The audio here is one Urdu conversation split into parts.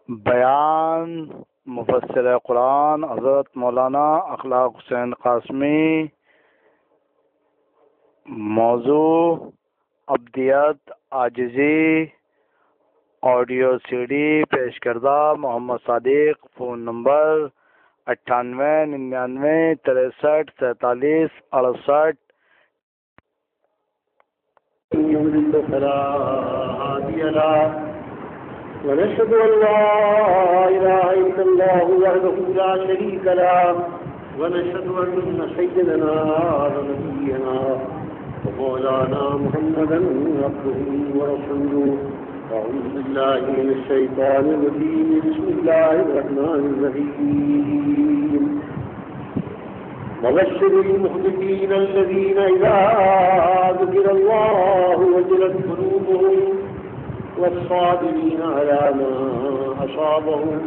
بیان مفسر قرآن حضرت مولانا اخلاق حسین قاسمی. موضوع ابدیت عاجزی. آڈیو سی ڈی پیش کردہ محمد صادق. Phone number 9899 63 47 68. فلا هادي له ونشهد أن لا إله إلا الله وحده لا شريك له ونشهد أن سيدنا ونبينا ومولانا محمدا عبده ورسوله. أعوذ بالله من الشيطان الرجيم. بسم الله الرحمن الرحيم. وبشر المخبتين الذين إذا ذكر الله وجلت قلوبهم والصابرين على ما أصابهم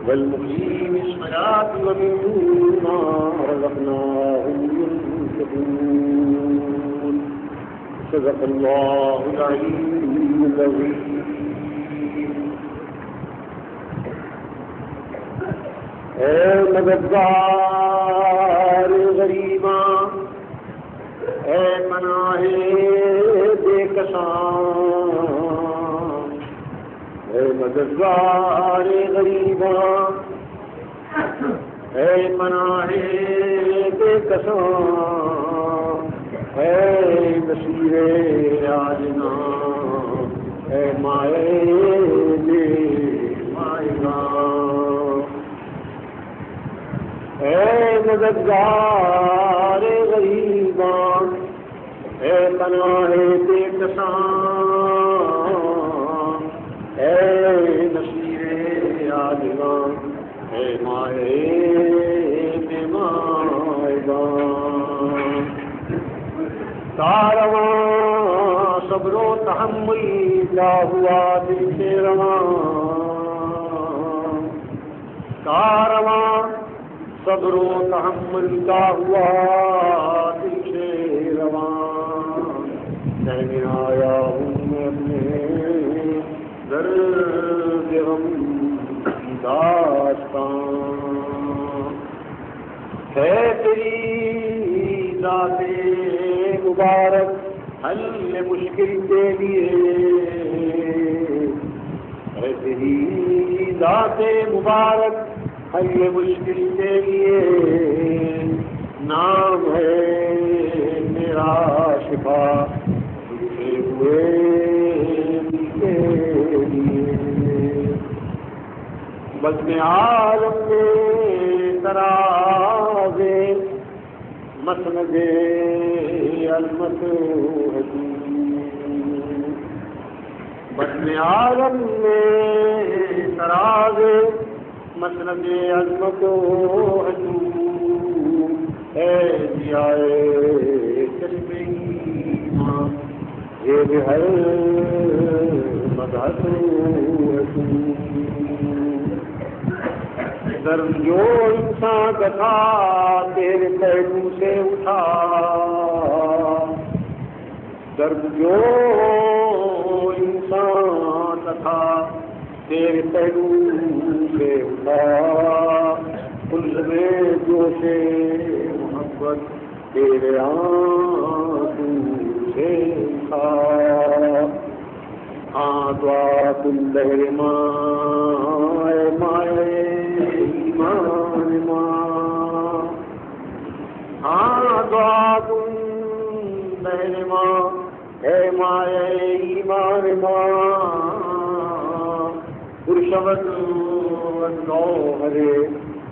والمقيم الصلاة ومما رزقناهم ينفقون. صدق الله العلي العظيم. اے مددگار غریباں، اے پناہ بے کساں، اے مددگار غریباں، اے پناہ بے کساں، اے نصیر آجنا، اے مائے بے مائگاں، اے مددگار غریباں، اے پناہ بے کساں، اے نصیر عاجزاں، اے مائے بے مائگاں. کارواں صبر و تحمل کا ہوا دل سے رواں، کارواں صبر و تحمل کا ہوا دل سے رواں. کہنے آیا ہوں میں اپنے درد غم کی داستان. ہے تیری ذات مبارک حل مشکل کے لیے، ہے تیری ذات مبارک حل مشکل کے لیے. نام ہے میرا شفا دکھے ہوئے دل کے لیے. بزم عالم میں ترازے مسند علمت ہے تو، بزم عالم میں ترازے مسند عظمت ہے تو، اے ضیائے چشم ایمان یہ ہر مدحت ہے تو. درد جو انسان کا تھا تیرے پہلو سے اٹھا، درد جو انسان کا تھا تیرے پہلو سے اٹھا. کل میں جوش محبت تیرے آنسو سے اٹھا. ہاں دعا کل لہر مائے مائے ایمان ماں، ہاں دعا کل لہر ماں اے مائے ایمان ماں. پرشبد گوہرے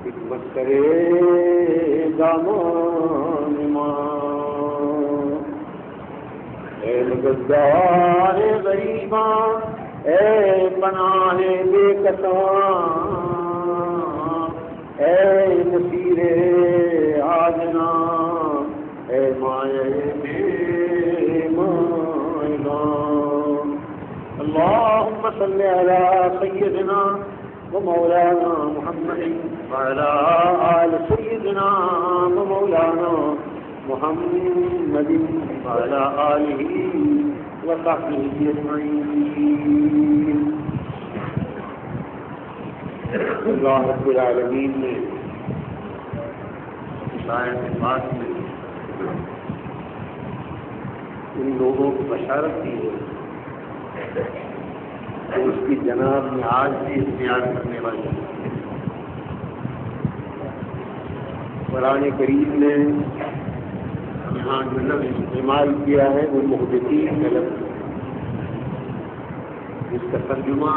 خدمت کرے دامان ماں. اے مددگار غریباں، اے پناہ بے کساں، اے نصیر آجنا، اے مائے بے مائگاں. اللهم صل على سيدنا ومولانا محمد وعلى آل سيدنا ومولانا محمد وعلى آله وصحبه أجمعين. اللہ رب العالمین نے آیت پاک میں ان لوگوں کو بشارت دی ہے کہ اس کی جناب میں آج بھی اختیار کرنے والے قرآن کریم نے یہاں جو لفظ استعمال کیا ہے وہ محدثین کا لفظ ہے، جس کا ترجمہ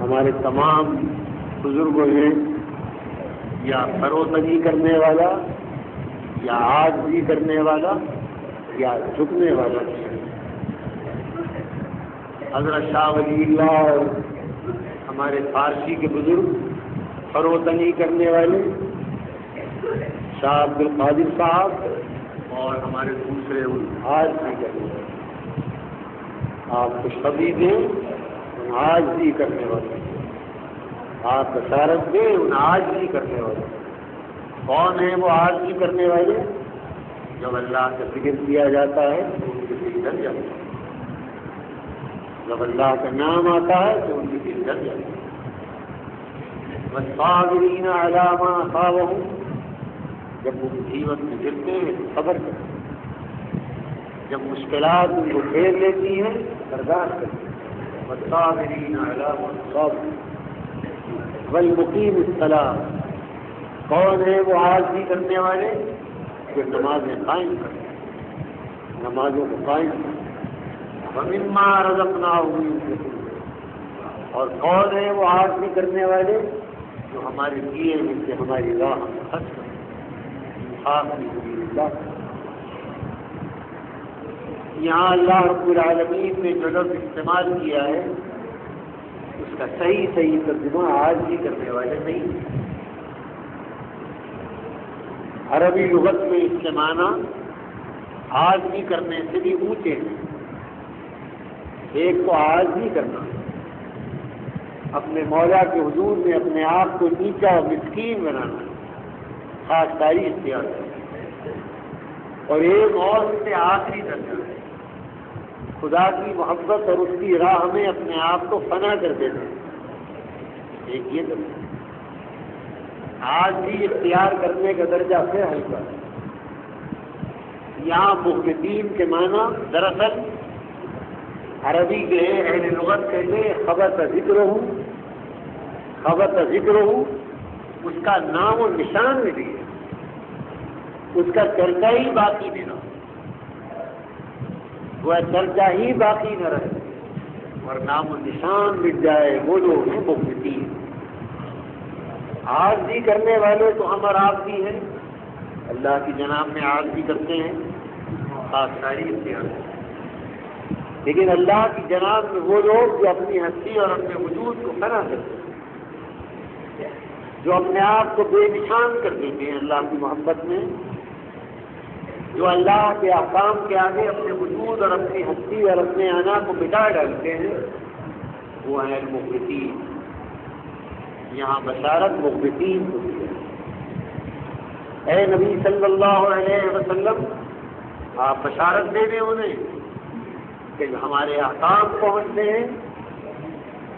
ہمارے تمام بزرگوں نے یا فروتنی کرنے والا یا عاجزی کرنے والا یا جھکنے والا کیا۔ حضرت شاہ ولی اللہ اور ہمارے فارسی کے بزرگ فروتنی کرنے والے شاہ عبد القادر صاحب اور ہمارے دوسرے عاجزی کرنے والے، آپ خوشخبری دیں ان عاجزی کرنے والے، آپ بشارت دیں ان عاجزی کرنے والے۔ کون ہیں وہ عاجزی کرنے والے؟ جب اللہ کا ذکر کیا جاتا ہے تو ان کے دل ڈر جاتا ہے، جب اللہ کا نام آتا ہے تو ان کے دل ڈر جاتا ہے۔ والصابرین علی ما اصابہم، جب وہ مصیبت میں گرتے ہیں صبر کرتے ہیں، جب مشکلات ان کو گھیر لیتی ہیں برداشت کرتے ہیں۔ والصابرین علی ما اصابہم والمقیم الصلاۃ، کون ہے وہ عاجزی کرنے والے؟ جو نمازیں قائم کرتے ہیں، نمازوں کو قائم کرتے ہیں۔ ومما رزقناہم ينفقون، اور کون ہے وہ عاجزی کرنے والے؟ جو ہمارے دیے میں سے ہماری راہ میں خرچ کرتے ہیں، انفاق فی سبیل اللہ۔ یہاں اللہ رب العالمین نے جو لفظ استعمال کیا ہے اس کا صحیح ترجمہ عاجزی کرنے والے نہیں۔ عربی لغت میں اس کے معنی عاجزی کرنے سے بھی اونچے ہیں۔ ایک تو عاجزی کرنا، اپنے مولا کے حضور میں اپنے آپ کو نیچا اور مسکین بنانا، خاص داری اختیار کرنا، اور ایک اور سے آخری درجہ ہے خدا کی محبت اور اس کی راہ میں اپنے آپ کو فنا کر دینا۔ ایک یہ درجہ، آج بھی اختیار کرنے کا درجہ سے ہلکا ہے۔ یہاں مخبتین کے معنی دراصل عربی کے اہل لغت کہتے ہیں خبر ذکر ہو، اس کا نام و نشان میں بھی ہے، اس کا چرچا ہی باقی نہیں رہا، وہ چرچا ہی باقی نہ رہے اور نام و نشان مٹ جائے، وہ لوگ ہیں مخبتین۔ عاجزی کرنے والے تو ہم اور آپ بھی ہیں، اللہ کی جناب میں عاجزی کرتے ہیں، خاص ساری اختیار ہے۔ لیکن اللہ کی جناب میں وہ لوگ جو اپنی ہستی اور اپنے وجود کو فنا کرتے ہیں، جو اپنے آپ کو بے نشان کر دیتے ہیں اللہ کی محبت میں، جو اللہ کے احکام کے آگے اپنے وجود اور اپنی ہستی اور اپنے انا کو مٹا ڈالتے ہیں، وہ ہیں المخبتین۔ یہاں بشارت مخبتین کو دی ہے۔ اے نبی صلی اللہ علیہ وسلم، آپ بشارت دے دیں انہیں کہ جب ہمارے احکام پہنچتے ہیں،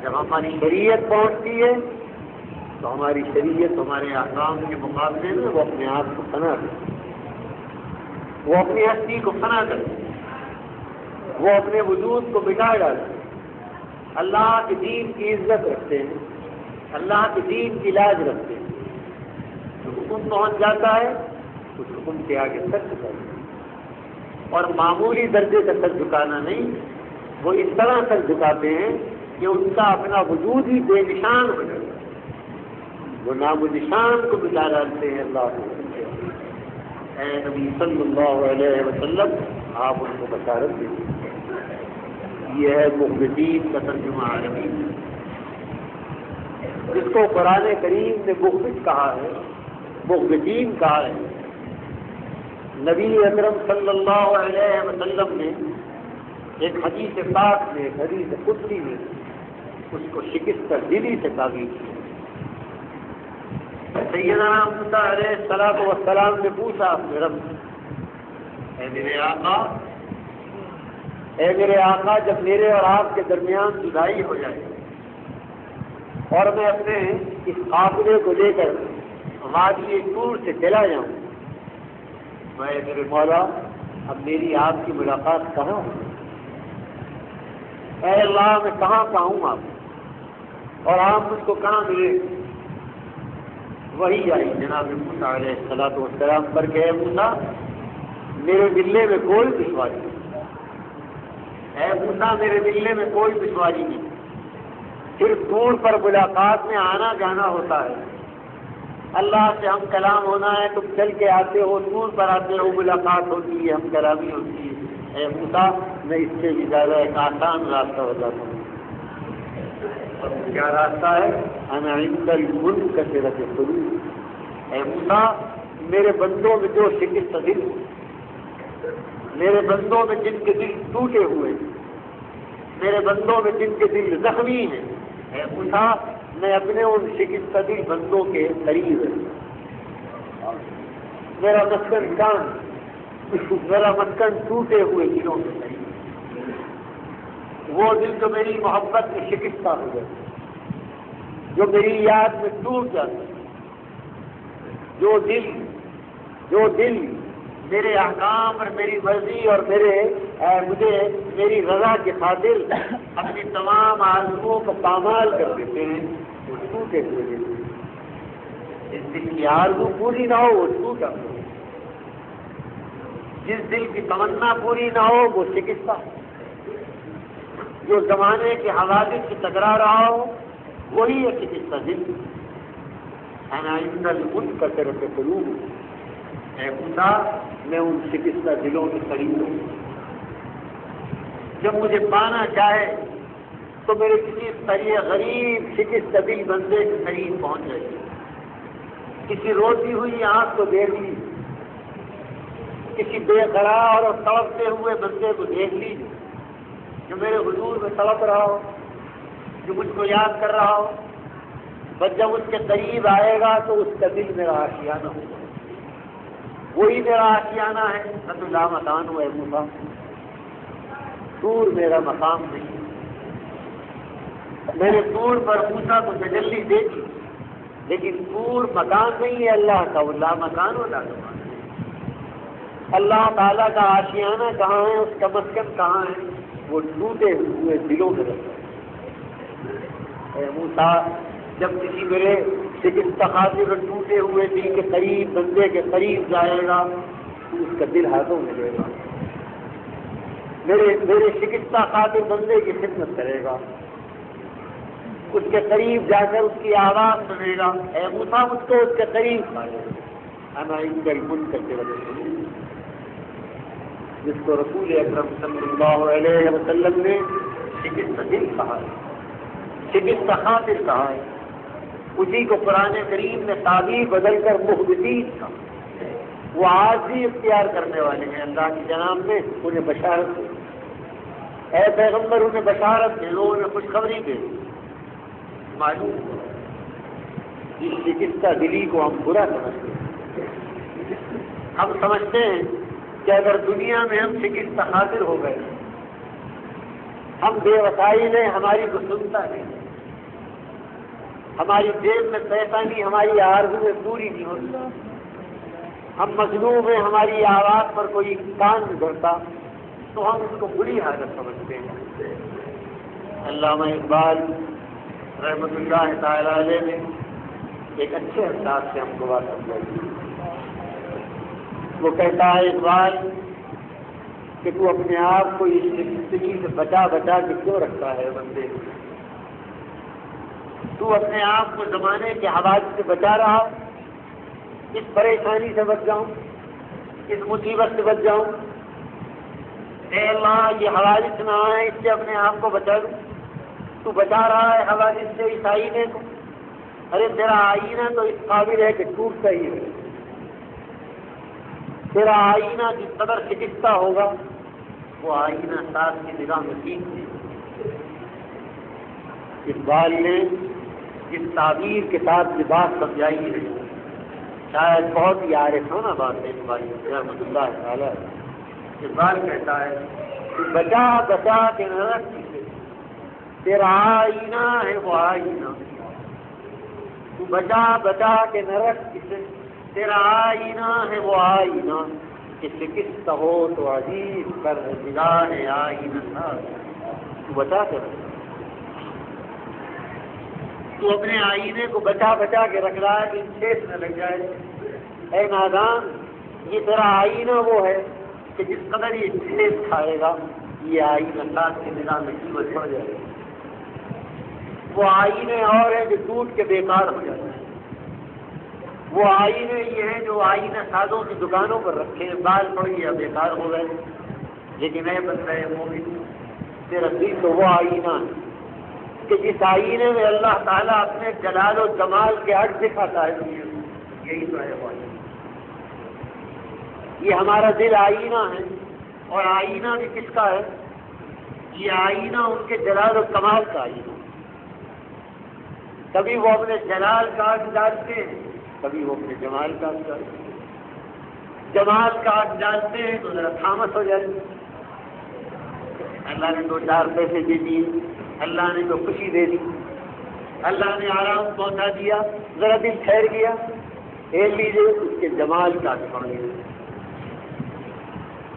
جب ہماری شریعت پہنچتی ہے تو ہماری شریعت ہمارے احکام کے مقابلے میں وہ اپنے آپ کو فنا کرتے ہیں، وہ اپنی ہستی کو فنا کرتے ہیں، وہ اپنے وجود کو مٹا ڈالتے ہیں، اللہ کے دین کی عزت رکھتے ہیں، اللہ کے دین کی لاج رکھتے ہیں۔ جو حکم پہنچ جاتا ہے اس حکم کے آگے سر جھکاتے ہیں، اور معمولی درجے کا سر جھکانا نہیں، وہ اس طرح سر جھکاتے ہیں کہ ان کا اپنا وجود ہی بے نشان ہو جاتا ہے، وہ نام و نشان کو مٹا ڈالتے ہیں اللہ کو۔ اے نبی صلی اللہ علیہ وسلم، آپ ان کو بشارت دیجیے۔ یہ ہے مخبتین کا ترجمہ عربی، جس کو قرآن کریم نے مخبت کہا ہے، مخبتین کہا ہے۔ نبی اکرم صلی اللہ علیہ وسلم نے ایک حدیث پاک میں، ایک حدیث قدسی میں اس کو شکست دلی سے تعبیر کی۔ سیدنا موسیٰ علیہ السلام نے پوچھا اپنے رب سے، اے میرے آقا، جب میرے اور آپ کے درمیان جدائی ہو جائے اور میں اپنے اس قافلے کو لے کر وادی طور سے چلا جاؤں، میں میرے مولا اب میری آپ کی ملاقات کہاں ہے؟ اے اللہ میں کہاں پاؤں آپ اور آپ مجھ کو کہاں ملے؟ وہی آئی جناب موسیٰ علیہ السلام پر کہ اے موسیٰ میرے ملنے میں کوئی دشواری نہیں، اے موسیٰ میرے ملنے میں کوئی دشواری نہیں، صرف دور پر ملاقات میں آنا جانا ہوتا ہے، اللہ سے ہم کلام ہونا ہے، تم چل کے آتے ہو، دور پر آتے ہو، ملاقات ہوتی ہے، ہم کلامی ہوتی ہے۔ اے موسیٰ میں اس سے بھی زیادہ ایک آسان راستہ بتاتا ہوں، اور کیا راستہ ہے؟ انا عند المنکسرۃ القلوب۔ اے موسیٰ میرے بندوں میں جو شکست دل، میرے بندوں میں جن کے دل ٹوٹے ہوئے، میرے بندوں میں جن کے دل زخمی ہیں، اے موسیٰ میں اپنے ان شکست دل بندوں کے قریب ہے، میرا مسکن کان، میرا مسکن ٹوٹے ہوئے دلوں کے قریب، وہ دل جو میری محبت میں شکستہ ہو گئے، جو میری یاد میں ٹوٹ جاتے، جو دل میرے احکام اور میری مرضی اور مجھے میری رضا کے خاطر اپنی تمام آرزوؤں کو پامال کر دیتے ہیں، وہ ٹوٹے ہوئے دل، جس دل کی آرزو پوری نہ ہو وہ ٹوٹا ہو، جس دل کی تمنا پوری نہ ہو وہ شکستہ، جو زمانے کے حوادث سے ٹکرا رہا ہو وہی ہے شکستہ دل۔ انا عند المنکسرۃ القلوب۔ اے خدا میں ان شکستہ دلوں کے قریب ہوں، جب مجھے پانا چاہے تو میرے کسی غریب شکستہ دل بندے کے قریب پہنچ جائے، کسی روتی ہوئی آنکھ کو دیکھ لی، کسی بے قرار اور تڑپتے ہوئے بندے کو دیکھ لیجیے جو میرے حضور میں تڑپ رہا ہو، جو مجھ کو یاد کر رہا ہو، بس جب اس کے قریب آئے گا تو اس کا دل میرا آشیانہ ہوگا، وہی میرا آشیانہ ہے۔ نہ لامکان ہو اے موسیٰ، طور میرا مقام نہیں، میں نے طور پر موسیٰ کو تجلی دیکھی، لیکن طور مکان نہیں ہے اللہ کا، وہ لامکان ہو لامکان۔ اللہ تعالیٰ کا آشیانہ کہاں ہے، اس کا مسکن کہاں ہے؟ وہ ٹوٹے ہوئے دلوں میں رہتا ہے۔ اے موسیٰ جب کسی میرے شکستہ خاطر ٹوٹے ہوئے دل کے قریب بندے کے قریب جائے گا تو اس کا دل ہاتھوں میں لے گا، میرے شکستہ خاطر بندے کی خدمت کرے گا، اس کے قریب جا کر اس کی آواز سنے گا، اے موسیٰ مجھ کو اس کے قریب آئے۔ انا عند المنکسرۃ القلوب، جس کو رسول اکرم صلی اللہ علیہ وسلم نے شکست دل کہا ہے، شکست خاطر کہا ہے، اسی کو قرآن کریم نے تعبیر بدل کر محدثین کہا۔ وہ آج بھی اختیار کرنے والے ہیں، اللہ کی جناب نے انہیں بشارت دی، اے پیغمبر انہیں بشارت دے دو، انہیں خوشخبری دے دو۔ معلوم ہو اس شکستہ دلی کو ہم برا سمجھتے ہیں، ہم سمجھتے ہیں کہ اگر دنیا میں ہم شکست خاطر ہو گئے، ہم بے وسائل ہیں، ہماری کو سنتا نہیں، ہماری جیب میں پیسہ نہیں، ہماری آرزویں پوری نہیں ہوتی، ہم مظلوم ہیں، ہماری آواز پر کوئی کان نہیں دھرتا، تو ہم اس کو بری حالت سمجھتے ہیں۔ علامہ اقبال رحمۃ اللہ تعالی علیہ نے ایک اچھے انداز سے ہم کو بات سمجھائی۔ وہ کہتا ہے اقبال کہ تو اپنے آپ کو اس زندگی سے بچا بچا کے کیوں رکھتا ہے بندے، تو اپنے آپ کو زمانے کے حوادث سے بچا رہا، اس پریشانی سے بچ جاؤں، اس مصیبت سے بچ جاؤں، اے اللہ یہ حوادث نہ آئے، اس سے اپنے آپ کو بچا لوں۔ تو بچا رہا ہے حوادث سے اس آئینے کو، ارے تیرا آئینہ تو اس قابل ہے کہ ٹوٹتا ہی ہے، تیرا آئینہ جس قدر شکستہ ہوگا وہ آئینہ ساتھ کی نگاہ میں ٹھیک نہیں۔ اقبال نے اس تعبیر کے ساتھ یہ بات سمجھائی ہے، شاید بہت ہی عارفانہ بات ہے اقبال رحمۃ اللہ تعالی۔ اقبال کہتا ہے کہ بچا بچا کے نہ رکھ، تیرا آئینہ ہے وہ آئینہ، تو بچا بچا کے نہ رکھ اسے، تیرا آئینہ ہے وہ آئینہ کہ شکست ہو تو عزیز پر نگاہ آئینہ، تو بچا کے رکھ، تو اپنے آئینے کو بچا بچا کے رکھ رہا ہے کہ ٹھیس نہ لگ جائے۔ اے نادان، یہ تیرا آئینہ وہ ہے کہ جس قدر یہ ٹھیس کھائے گا یہ آئینہ اللہ کے نظام میں قیمت بڑھ جائے گا۔ وہ آئینے اور ہیں جو ٹوٹ کے بیکار ہو جاتے ہیں، وہ آئینے یہ ہیں جو آئینہ سازوں کی دکانوں پر رکھے ہیں، بال پڑ گیا بیکار ہو گئے، لیکن اے بن رہے مومن، تیرا دل تو وہ آئینہ ہے کہ جس آئینے میں اللہ تعالیٰ اپنے جلال و جمال کے عکس دکھاتا ہے دنیا میں، یہی تو ہے وہ آئینہ۔ یہ ہمارا دل آئینہ ہے، اور آئینہ بھی کس کا ہے؟ یہ آئینہ ان کے جلال و کمال کا آئینہ۔ کبھی وہ اپنے جلال کا عکس ڈالتے ہیں، کبھی وہ اپنے جمال کا عکس ڈالتے ہیں۔ جمال کا عکس ڈالتے ہیں تو ذرا تھامس ہو جاتی ہے، اللہ نے 2-4 پیسے دے دیے، اللہ نے تو خوشی دے دی، اللہ نے آرام پہنچا دیا، ذرا دل ٹھہر گیا، لیجیے اس کے جمال کا عکس پڑ گیا،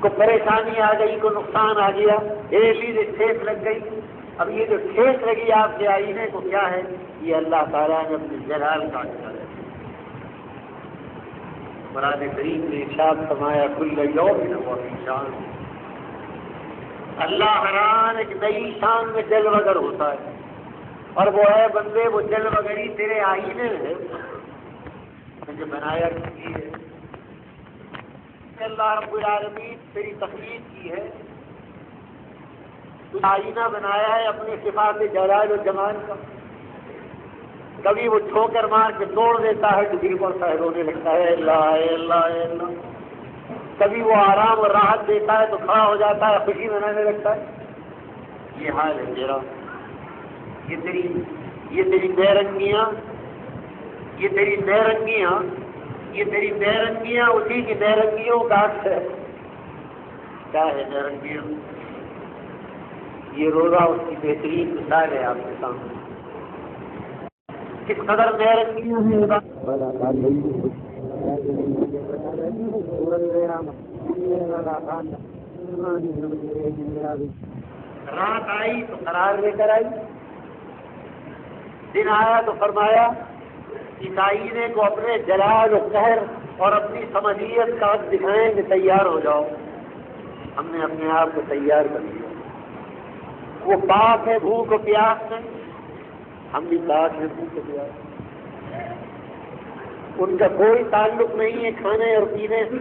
کو پریشانی آ گئی، کو نقصان آ گیا، لیجیے ٹھیس لگ گئی۔ اب یہ جو ٹھیس لگی آپ کے آئینے کو کیا ہے؟ یہ اللہ تعالیٰ نے اپنے جلال کا عکس ڈالا۔ قرآن کریم نے ارشاد فرمایا کل یوم ہو فی شان، اللہ ہر آن ایک نئی شان میں جلوگر ہوتا ہے، اور وہ ہے بندے وہ جلوگری تیرے آئینے میں ہے جو بنایا کی ہے، اللہ رب العالمین تیری تخلیق کی ہے، تو آئینہ بنایا ہے اپنے صفات جلال و جمال کا۔ کبھی وہ ٹھوکر مار کے توڑ دیتا ہے تو دل پر سائے رونے لگتا ہے، اللہ اللہ اللہ۔ کبھی وہ آرام اور راحت دیتا ہے تو کھڑا ہو جاتا ہے، خوشی منانے لگتا ہے۔ یہ حال ہے تیرا، یہ تیری بے رنگیاں، یہ تیری بے رنگیاں، یہ تیری بے رنگیاں اسی کی بے رنگیوں کا عکس ہے۔ کیا ہے بے رنگیاں؟ یہ روزہ اس کی بہترین مثال ہے آپ کے سامنے، کس قدر بے رنگیاں ہیں۔ رات آئی تو قرار لے کر آئی، دن آیا تو فرمایا اس آئینے کو اپنے جلال و قہر اور اپنی سمجھیت کا عکس دکھائیں کہ تیار ہو جاؤ۔ ہم نے اپنے آپ کو تیار کر لیا، وہ پاک ہے بھوک و پیاس میں، ہم بھی پاک ہیں بھوک و پیاس۔ ان کا کوئی تعلق نہیں ہے کھانے اور پینے سے،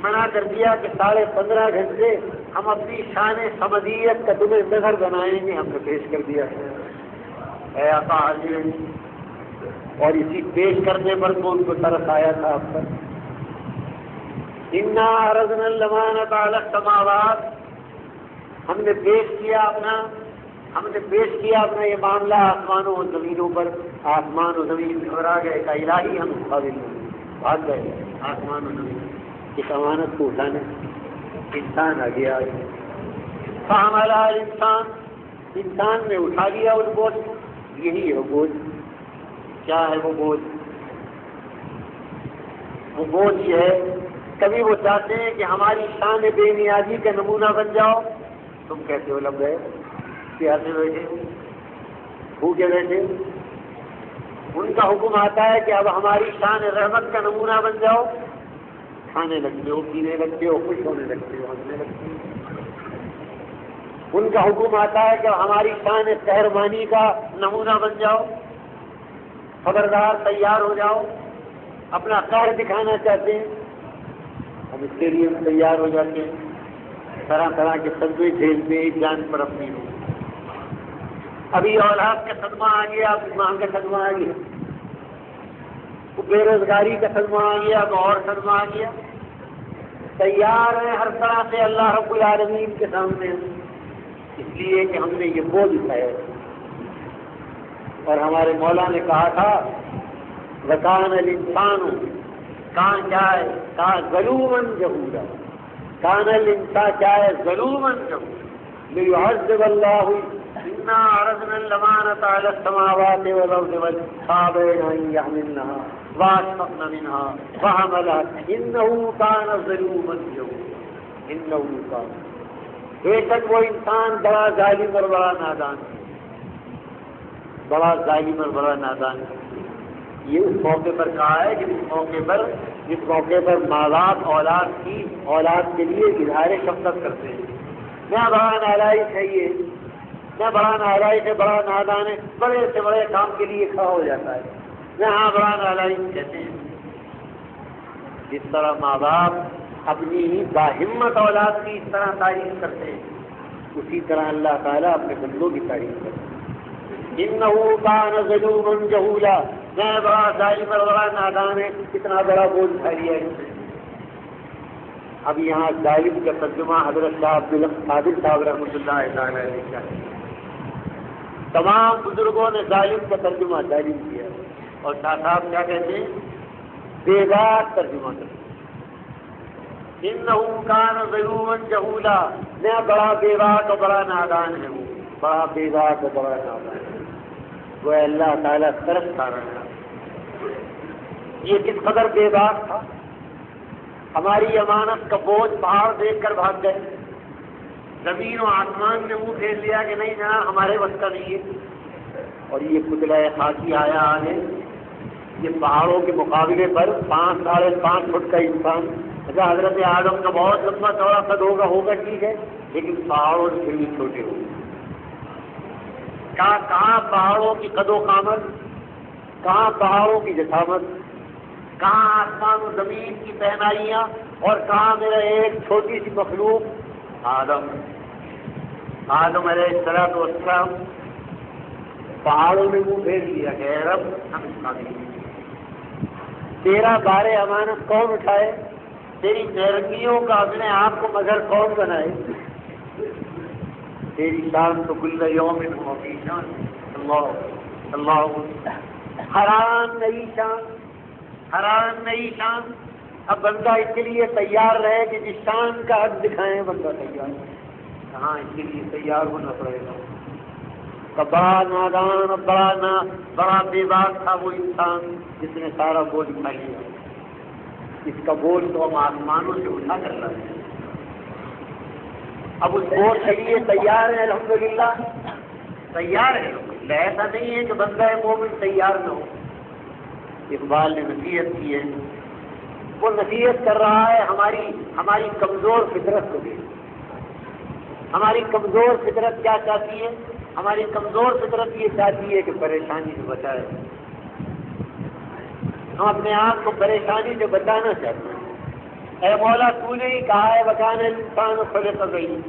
منع کر دیا کہ 15.5 گھنٹے ہم اپنی شان سمدیت کا تمہیں نظر بنائیں گے، ہم نے پیش کر دیا اے آقا حاضر، اور اسی پیش کرنے پر تو ان کو ترس آیا تھا آپ پر۔ انا عرضنا الامانۃ علی السماوات، ہم نے پیش کیا اپنا یہ معاملہ آسمانوں اور زمینوں پر۔ آسمان و زمین گھبرا گئے کہ الہی ہم قابل نہیں، بھاگ گئے آسمان و زمین اس امانت کو اٹھانے۔ انسان آ گیا، فحملہ الانسان، انسان نے اٹھا لیا اس بوجھ کو۔ یہی ہے وہ بوجھ۔ کیا ہے وہ بوجھ؟ وہ بوجھ یہ ہے، کبھی وہ چاہتے ہیں کہ ہماری شان بے نیازی کا نمونہ بن جاؤ، تم کیسے ہو لگ گئے، پیاسے بیٹھے بھوکے بیٹھے۔ ان کا حکم آتا ہے کہ اب ہماری شان رحمت کا نمونہ بن جاؤ، کھانے لگتے ہو، پینے لگتے ہو، خوش ہونے لگتے ہو، ہنسنے لگتے ہو۔ ان کا حکم آتا ہے کہ ہماری شان قہرمانی کا نمونہ بن جاؤ، خبردار تیار ہو جاؤ۔ اپنا قہر دکھانا چاہتے ہیں، ہم اس کے لیے تیار ہو جاتے ہیں، طرح طرح کے صدمے جھیلتے ہیں، جان پر اپنی ہو۔ ابھی اولاد کا صدمہ آ گیا، اب ماں کا صدمہ آ گیا، بے روزگاری کا صدمہ آ گیا، اب اور صدمہ آ گیا۔ تیار ہیں ہر طرح سے اللہ رب العالمین کے سامنے، اس لیے کہ ہم نے یہ بوجھ اٹھایا۔ اور ہمارے مولا نے کہا تھا وَكَانَ الْإِنسَانُ، کان کیا ہے؟ کہا ظلوماً جہولا، کان الانسان کیا ہے؟ ظلوماً جہولا، لِيُعَذِّبَ اللَّهُ إنا عرضنا الأمانة على السماوات والأرض فأبين أن يحملنها وأشفقن منها وحملها إنه كان ظلوما جهولا إنه كان بے شک وہ انسان بڑا ظالم اور بڑا نادان ہے، بڑا ظالم اور بڑا نادان ہے۔ یہ اس موقع پر کہا ہے کہ جس موقع پر ماں باپ اولاد کے لیے اظہار شفقت کرتے ہیں، میں بڑا نالائق ہے، میں بڑا نالائق ہے، بڑا نادان ہے، بڑے سے بڑے کام کے لیے کھڑا ہو جاتا ہے، میں ہاں بڑا نالائق کہتے ہیں۔ جس طرح ماں باپ اپنی ہی باہمت اولاد کی اس طرح تعریف کرتے ہیں، اسی طرح اللہ تعالیٰ اپنے بندوں کی تعریف کرتے ہیں۔ إِنَّهُ كَانَ ظَلُومًا جَهُولًا، میں بڑا ظالم اور بڑا نادان ہے، کتنا بڑا بوجھ اٹھا لیا ہے۔ اب یہاں ظالم کا ترجمہ حضرت شاہ عبدالقادر صاحب رحمۃ اللہ تعالیٰ علیہ کیا ہے۔ تمام بزرگوں نے ظالم کا ترجمہ ظالم کیا اور شاہ صاحب کیا کہتے ہیں؟ بے باک ترجمہ کرتے ہیں۔ إِنَّهُ كَانَ ظَلُومًا جَهُولًا، میں بڑا بے باک اور بڑا نادان ہے، بڑا بے باک اور بڑا نادان ہے۔ وہ اللہ تعالیٰ طرف کھا رہا ہے۔ یہ کس قدر بے باک تھا، ہماری امانت کا بوجھ پہاڑ دیکھ کر بھاگ گئے، زمین و آسمان نے منہ پھیر لیا کہ نہیں جناب ہمارے بس کا نہیں ہے۔ اور یہ پتلا خاکی آیا آگے، یہ پہاڑوں کے مقابلے پر 5.5 فٹ کا انسان، اچھا حضرت آدم کا بہت لمبا چوڑا قد ہوگا ٹھیک ہے، لیکن پہاڑوں سے پھر بھی چھوٹے ہو گئے۔ کہاں پہاڑوں کی قد و قامت، کہاں پہاڑوں کی جسامت، کہاں آسمان و زمین کی پہنائیاں، اور کہاں میرا ایک چھوٹی سی مخلوق آدم علیہ السلام۔ پہاڑوں نے منہ پھیر لیا کہ اے رب ہم اس قابل نہیں، تیرا بار امانت کون اٹھائے، تیری بیرنگیوں کا اپنے آپ کو مظہر کون بنائے، تیری شان تو کل یوم ہو فی شان، اللہ حیران نئی شان۔ اب بندہ اس کے لیے تیار رہے کہ جس شان کا حق دکھائیں، بندہ تیار ہے، کہاں اس کے لیے تیار ہونا پڑے گا۔ بڑا نادان بڑا بے باک تھا وہ انسان جس نے سارا بوجھ اٹھا لیا۔ اس کا بوجھ تو ہم آسمانوں سے اٹھا کر رہے ہیں، اب اس بوجھ کے لیے تیار ہیں، الحمدللہ تیار ہے۔ ایسا نہیں ہے کہ بندہ مومن تیار نہ ہو۔ اقبال نے نصیحت کی ہے، وہ نصیحت کر رہا ہے ہماری کمزور فطرت کو بھی۔ ہماری کمزور فطرت کیا چاہتی ہے؟ ہماری کمزور فطرت یہ چاہتی ہے کہ پریشانی سے بچائے، ہم اپنے آپ کو پریشانی سے بچانا چاہتے ہیں۔ اے مولا تو نے ہی کہا ہے وَكَانَ الْإِنسَانُ خُلِقَ ضَعِيفًا،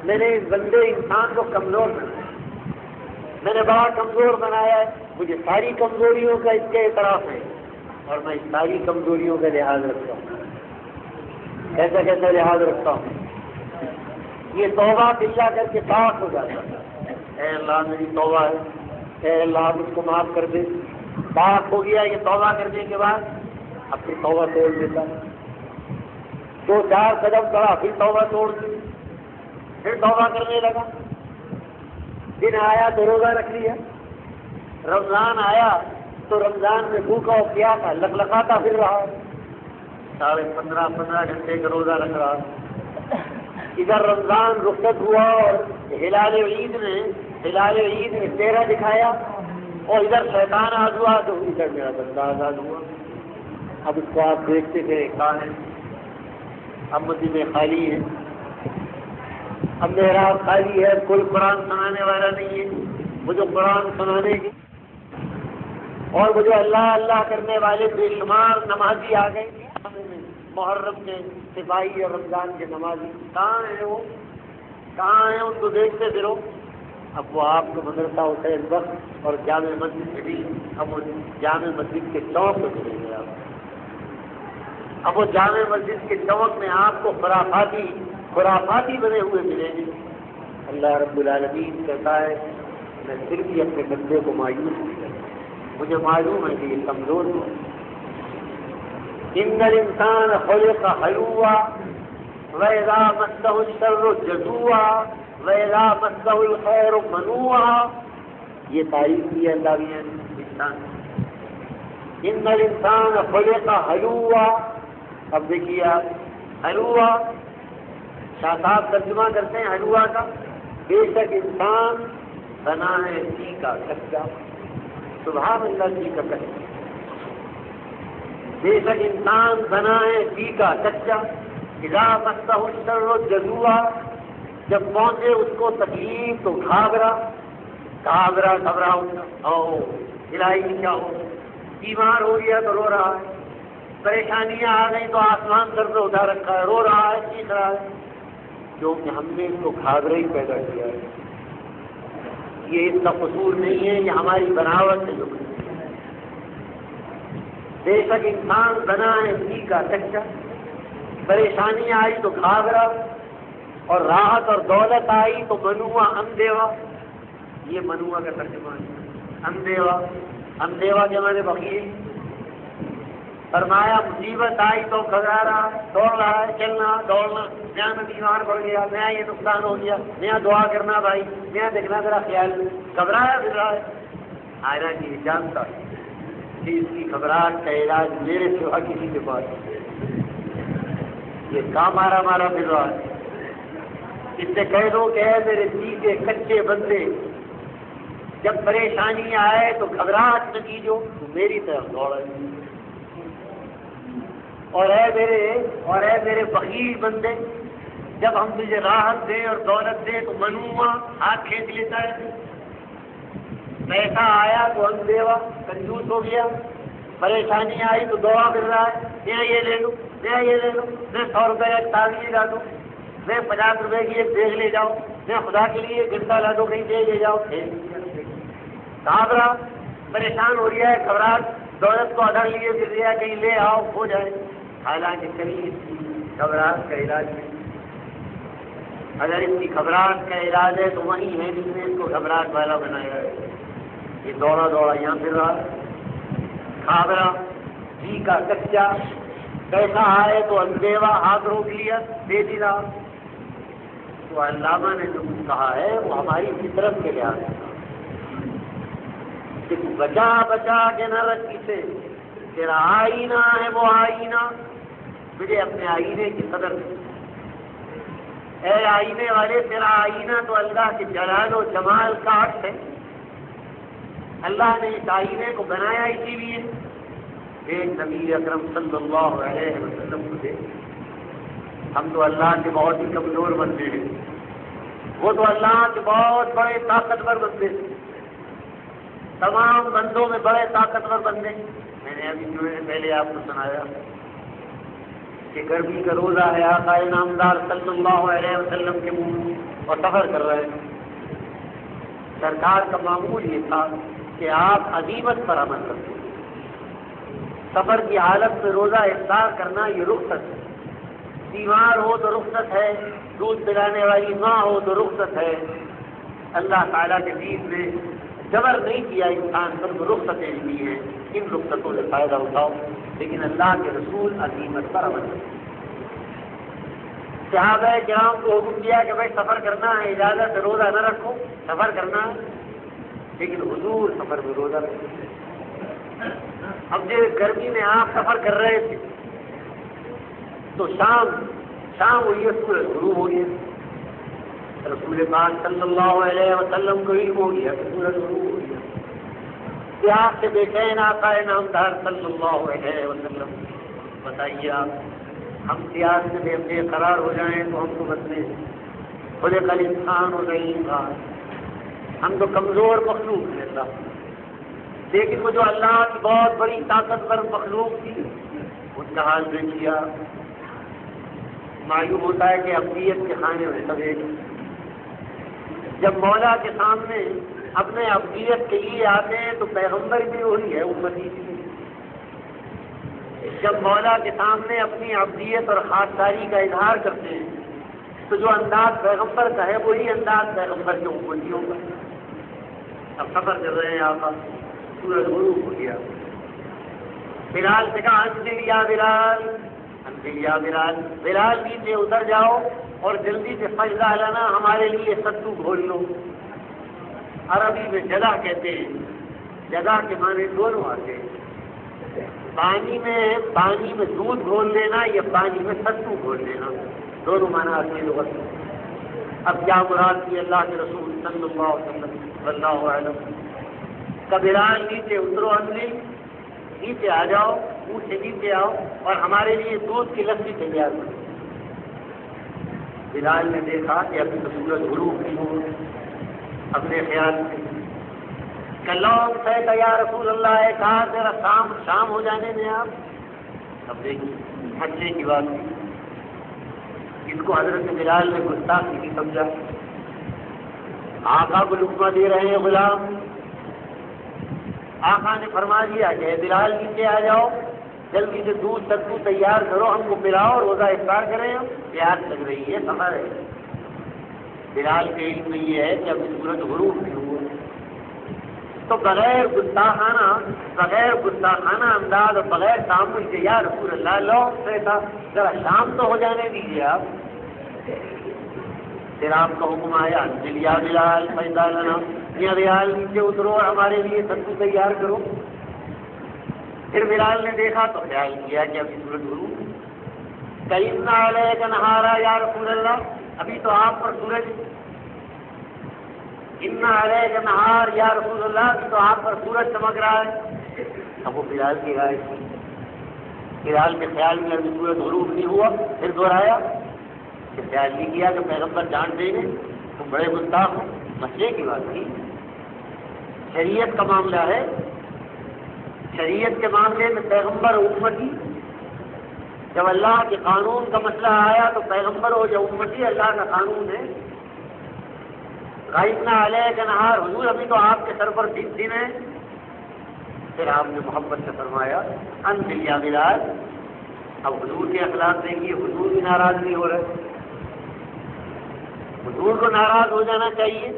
میں نے اس بندے انسان کو کمزور بنایا، میں نے بڑا کمزور بنایا ہے، مجھے ساری کمزوریوں کا اس کے اعتراف ہے اور میں اس ساری کمزوریوں کا لحاظ رکھتا ہوں۔ کیسا لحاظ رکھتا ہوں؟ یہ توبہ باللہ کر کے پاک ہو جاتا ہے، اے اللہ میری توبہ ہے، اے اللہ مجھ کو معاف کر دے۔ پاک ہو گیا یہ توبہ کرنے کے بعد، اب پھر توبہ توڑ دیتا ہے، 2-4 قدم چڑھا پھر توبہ توڑ دی، پھر توبہ کرنے لگا۔ دن آیا تو روزہ رکھ لیا، رمضان آیا تو رمضان میں بھوکا اور پیاسا لقلقاتا پھر رہا، 15.5 گھنٹے کا روزہ رکھ رہا۔ ادھر رمضان رخصت ہوا اور ہلال عید نے چہرہ دکھایا، اور ادھر شیطان آزاد ہوا تو ادھر میرا بندہ آزاد ہوا۔ اب اس کو آپ دیکھتے تھے کہاں ہے، اب مسجد خالی ہے، اب محراب خالی ہے، کوئی قرآن سنانے والا نہیں ہے۔ وہ جو قرآن سنانے کی اور وہ جو اللہ اللہ کرنے والے بے شمار نمازی آ گئے، محرم کے سپاہی اور رمضان کے نمازی، کہاں ہیں وہ؟ کہاں ہیں؟ ان کو دیکھتے پھرو۔ اب وہ آپ کو مدرسہ حسین بخش اور جامع مسجد سے بھی، اب وہ جامع مسجد کے چوک میں چلے گئے۔ اب وہ جامع مسجد کے چوک میں آپ کو خرافاتی بنے ہوئے ملیں گے۔ اللہ رب العالمین کہتا ہے میں پھر بھی اپنے بندے کو مایوس نہیں کرتا، مجھے معلوم ہے کہ یہ کمزور ہے۔ ان الانسان خلق حلوا واذا مسه الشر جزوا وَإِذَا مَسَّهُ الْخَيْرُ مَنُوعًا، یہ تعریف کی ہے اللہ نے انسان۔ إِنَّ الْإِنسَانَ خُلِقَ هَلُوعًا، اب دیکھیے آپ ہلوا، شاہ صاحب ترجمہ کرتے ہیں ہلوا کا، بے شک انسان بنا ہے جی کا کچا، سبحان اللہ، جی کا کچا، بے شک انسان بنا ہے جی کا کچا، اذا مسہ الشر جزوعا، جب پہنچے اس کو تکلیف تو گھبرا ہوگا، او الہی کیا ہو، بیمار ہو گیا تو رو رہا ہے، پریشانیاں آ گئی تو آسمان سر پہ اٹھا رکھا ہے، رو رہا ہے، چیخ رہا ہے، کیونکہ ہم نے اس کو گھاگرا ہی پیدا کیا ہے۔ یہ اس کا قصور نہیں ہے، یہ ہماری بناوٹ ہے۔ بے شک انسان بنا ہے جی کا کچا، پریشانی آئی تو گھاگرا، اور راحت اور دولت آئی تو منوا اندیوا، یہ منوا کا ترجمہ ہے، اندیوا کے معنی بخیل۔ فرمایا مصیبت آئی تو گھبرا رہا ہے، دوڑ رہا ہے، چلنا دوڑنا، نیا میں بیمار پڑ گیا، نیا یہ نقصان ہو گیا، نیا دعا کرنا بھائی، نیا دیکھنا ذرا خیال، گھبرایا پھر رہا ہے۔ آئرہ کی جانتا کہ اس کی گھبراہٹ کا علاج میرے سوا کسی کے پاس نہیں۔ یہ کام مارا پھر رہا ہے، اس سے کہہ دو کہ اے میرے جی کے کچے بندے، جب پریشانی آئے تو گھبراہٹ نہ کیجو، تو میری طرف دوڑے، اور اے میرے بخیل بندے، جب ہم تجھے راحت دیں اور دولت دیں تو منوا ہاتھ کھینچ لیتا ہے، پیسہ آیا تو اندیوا کنجوس ہو گیا، پریشانی آئی تو دعا کر رہا ہے، میں یہ لے لوں، میں 100 روپے کا تعویذ لا دوں، میں 50 روپے کی ایک بیگ لے جاؤں، میں خدا کے لیے گھنٹہ لا دوں، کہیں دے لے جاؤ، گھبرا، پریشان ہو رہا ہے، گھبراہٹ، دولت کو آدھا لیے پھر رہا ہے، کہیں لے آؤ ہو جائے، حالانکہ کبھی اس کی گھبراہٹ کا علاج نہیں۔ اگر اس کی گھبراہٹ کا علاج ہے تو وہی ہے جس نے اس کو گھبراہٹ والا بنایا ہے۔ یہ دوڑا یہاں پھر رہا، گھبرا، جی کا کچا، پیسہ آئے تو اندیوا، ہاتھ روک لیا، دے دلا۔ تو علامہ نے جو کچھ کہا ہے وہ ہماری فطرت کے لحاظ سے کہ تو بچا کے نہ رکھ اسے، تیرا آئینہ ہے وہ آئینہ، مجھے اپنے آئینے کی قدر ہے۔ اے آئینے والے، تیرا آئینہ تو اللہ کے جلال و جمال کا عکس ہے، اللہ نے اس آئینے کو بنایا اسی لیے ایک نبی اکرم صلی اللہ علیہ وسلم کو دے۔ ہم تو اللہ کے بہت ہی کمزور بندے ہیں، وہ تو اللہ کے بہت بڑے طاقتور بندے ہیں، تمام بندوں میں بڑے طاقتور بندے۔ میں نے ابھی جو ہے پہلے آپ کو سنایا کہ گرمی کا روزہ ہے، آقا نامدار صلی اللہ علیہ وسلم کے منہ اور سفر کر رہے ہیں۔ سرکار کا معمول یہ تھا کہ آپ عزیمت پر عمل کرتے ہیں، سفر کی حالت میں روزہ افطار کرنا یہ رخصت ہے، بیمار ہو تو رخصت ہے، دودھ پلانے والی ماں ہو تو رخصت ہے۔ اللہ تعالیٰ کے دین نے جبر نہیں کیا انسان پر، رخصتیں دی ہیں، ان رخصتوں سے فائدہ اٹھاؤ، لیکن اللہ کے رسول عزیمت پر عمل کرتے ہیں۔ صحابہ کرام کو حکم دیا کہ بھائی سفر کرنا ہے، اجازت ہے روزہ نہ رکھو، سفر کرنا ہے، لیکن حضور سفر میں روزہ رکھتے ہیں۔ اب جو گرمی میں آپ سفر کر رہے تھے تو شام ہوئی ہے، سورج غروب ہو گیا، رسول پاک صلی اللہ علیہ وسلم کو علم ہو گیا کہ سورج غروب ہو گیا۔ پیاس سے بے چین آقا نامدار صلی اللہ علیہ وسلم، بتائیے آپ، ہم پیاس سے بے قرار ہو جائیں تو ہم کو بچنے خلق الانسان ہو نہیں تھا، ہم تو کمزور مخلوق ہیں اللہ، لیکن وہ جو اللہ کی بہت بڑی طاقتور مخلوق تھی ان کا حال دیکھ لیا، معلوم ہوتا ہے کہ ابدیت کے کھانے میں سب ایک، جب مولا کے سامنے اپنے ابدیت کے لیے آتے ہیں تو پیغمبر بھی وہی ہے، امتی بھی، جب مولا کے سامنے اپنی ابدیت اور خاصداری کا اظہار کرتے ہیں تو جو انداز پیغمبر کا ہے وہی انداز پیغمبر کے امتیوں کا۔ اب سفر کر رہے ہیں آقا، سورج غروب ہو گیا، بلال سے کہا انزل یا بلال، انزل یا بلال، بلال نیچے اتر جاؤ اور جلدی سے فجدہ لانا، ہمارے لیے ستو گھول لو۔ عربی میں جدہ کہتے ہیں، جدہ کے معنی دونوں آتے ہیں، پانی میں دودھ گھول لینا یا پانی میں ستو گھول لینا، دونوں معنی آتے ہیں لغت میں۔ اب کیا مراد کی اللہ کے رسول صلی اللہ علیہ وسلم کا بلال نیچے اترو، انزل نیچے آ جاؤ، منہ سے نیچے آؤ اور ہمارے لیے دودھ کی لسی تیار کرو۔ بلال نے دیکھا کہ ابھی تو سورج غروب نہیں ہو، اپنے خیال سے کلام کہتا یا رسول اللہ ہے، کہا ذرا شام ہو جانے میں آپ۔ اب دیکھیے بچے کی بات تھی، اس کو حضرت بلال نے گستاخی نہیں سمجھا۔ آقا کو لقمہ دے رہے ہیں غلام، آقا نے فرما دیا کہ بلال نیچے آ جاؤ، جلدی سے دودھ ستو تیار کرو، ہم کو پلاؤ، روزہ افطار کریں، پیاس لگ رہی ہے، سفر ہے۔ بلال کے علم میں یہ ہے کہ ابھی سورج غروب نہیں ہوا، تو بغیر گستاخانہ انداز اور بغیر تعامل کے یا رسول اللہ لو کہتا ذرا شام تو ہو جانے دیجیے آپ۔ پھر آپ کا حکم آیا انزل یا بلال فجدہ لنا، یا بلال نیچے اترو اور ہمارے لیے ستو تیار کرو۔ پھر بلال نے دیکھا تو خیال کیا کہ ابھی سورج غروب، کَإِنَّ عَلَيْكَ نَهَارًا یا رسول اللہ، ابھی تو آپ پر سورج، ان علیہ نہار یا رسول اللہ، تو آپ پر سورج چمک رہا ہے۔ اب وہ بلال کی رائے تھی، بلال کے خیال میں ابھی سورج غروب نہیں ہوا، پھر دہرایا کہ خیال نہیں کیا کہ پیغمبر ڈانٹ دیں گے، تم بڑے گستاخ ہو۔ مسئلے کی بات تھی، شریعت کا معاملہ ہے، شریعت کے معاملے میں پیغمبر اور امتی، جب اللہ کے قانون کا مسئلہ آیا تو پیغمبر ہو یا امتی، اللہ کا قانون ہے۔ غائبنا علیہ کا نہار، حضور ابھی تو آپ کے سر پر دن ہے۔ پھر آپ نے محبت سے فرمایا انزل یا بلال۔ اب حضور کے اخلاق دیکھیے، حضور بھی ناراض نہیں ہو رہے، حضور کو ناراض ہو جانا چاہیے۔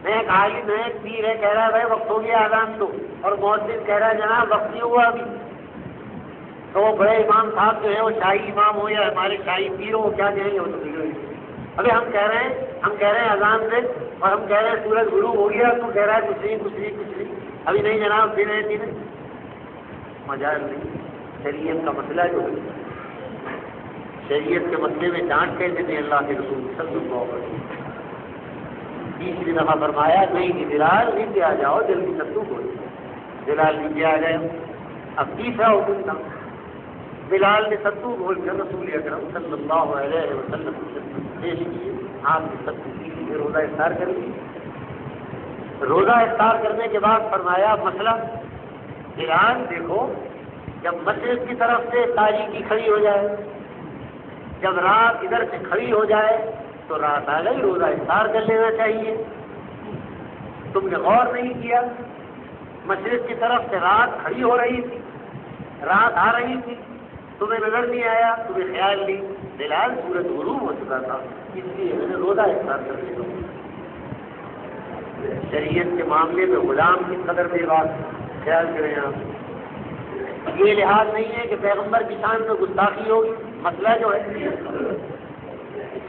میں ایک عالم ہے، ایک پیر ہے، کہہ رہا ہے بھائی وقت ہو گیا اذان دو، اور مؤذن کہہ رہا ہے جناب وقت نہیں ہوا ابھی، تو وہ بڑے امام صاحب جو ہے وہ شاہی امام ہو یا ہمارے شاہی پیر ہو، کیا کہیں گے وہ تو بگڑے۔ ابھی ہم کہہ رہے ہیں اذان سے، اور ہم کہہ رہے ہیں سورج غروب ہو گیا، تو کہہ رہا ہے کچھ نہیں، ابھی نہیں جناب، دن ہے مجال نہیں۔ شریعت کا مسئلہ جو ہے، شریعت کے مسئلے میں ڈانٹ کیسے دیں اللہ کے رسول صلی اللہ علیہ وسلم۔ تیسری دفعہ فرمایا نہیں بلال نیچے آ جاؤ، جلدی ستو کو۔ بلال نیچے آ گئے۔ اب تیسرا حکم تھا، بلال نے ستو گھول کر رسول اکرم صلی اللہ علیہ وسلم پیش کیے۔ آپ نے ستو کی، روزہ افطار کر لی۔ روزہ افطار کرنے کے بعد فرمایا مسئلہ، بلال دیکھو جب مشرق کی طرف سے تاریکی کھڑی ہو جائے، جب رات ادھر سے کھڑی ہو جائے تو رات آ گئی، روزہ افطار کر لینا چاہیے۔ تم نے غور نہیں کیا، مشرق کی طرف سے رات کھڑی ہو رہی تھی، رات آ رہی تھی، تمہیں نظر نہیں آیا، تمہیں خیال نہیں، بلال سورج غروب ہو چکا تھا، اس لیے میں نے روزہ افطار کر لیا۔ شریعت کے معاملے میں غلام کی قدر میں بات خیال کریں آپ۔ یہ لحاظ نہیں ہے کہ پیغمبر کی شان میں گستاخی ہوگی، مسئلہ جو ہے اس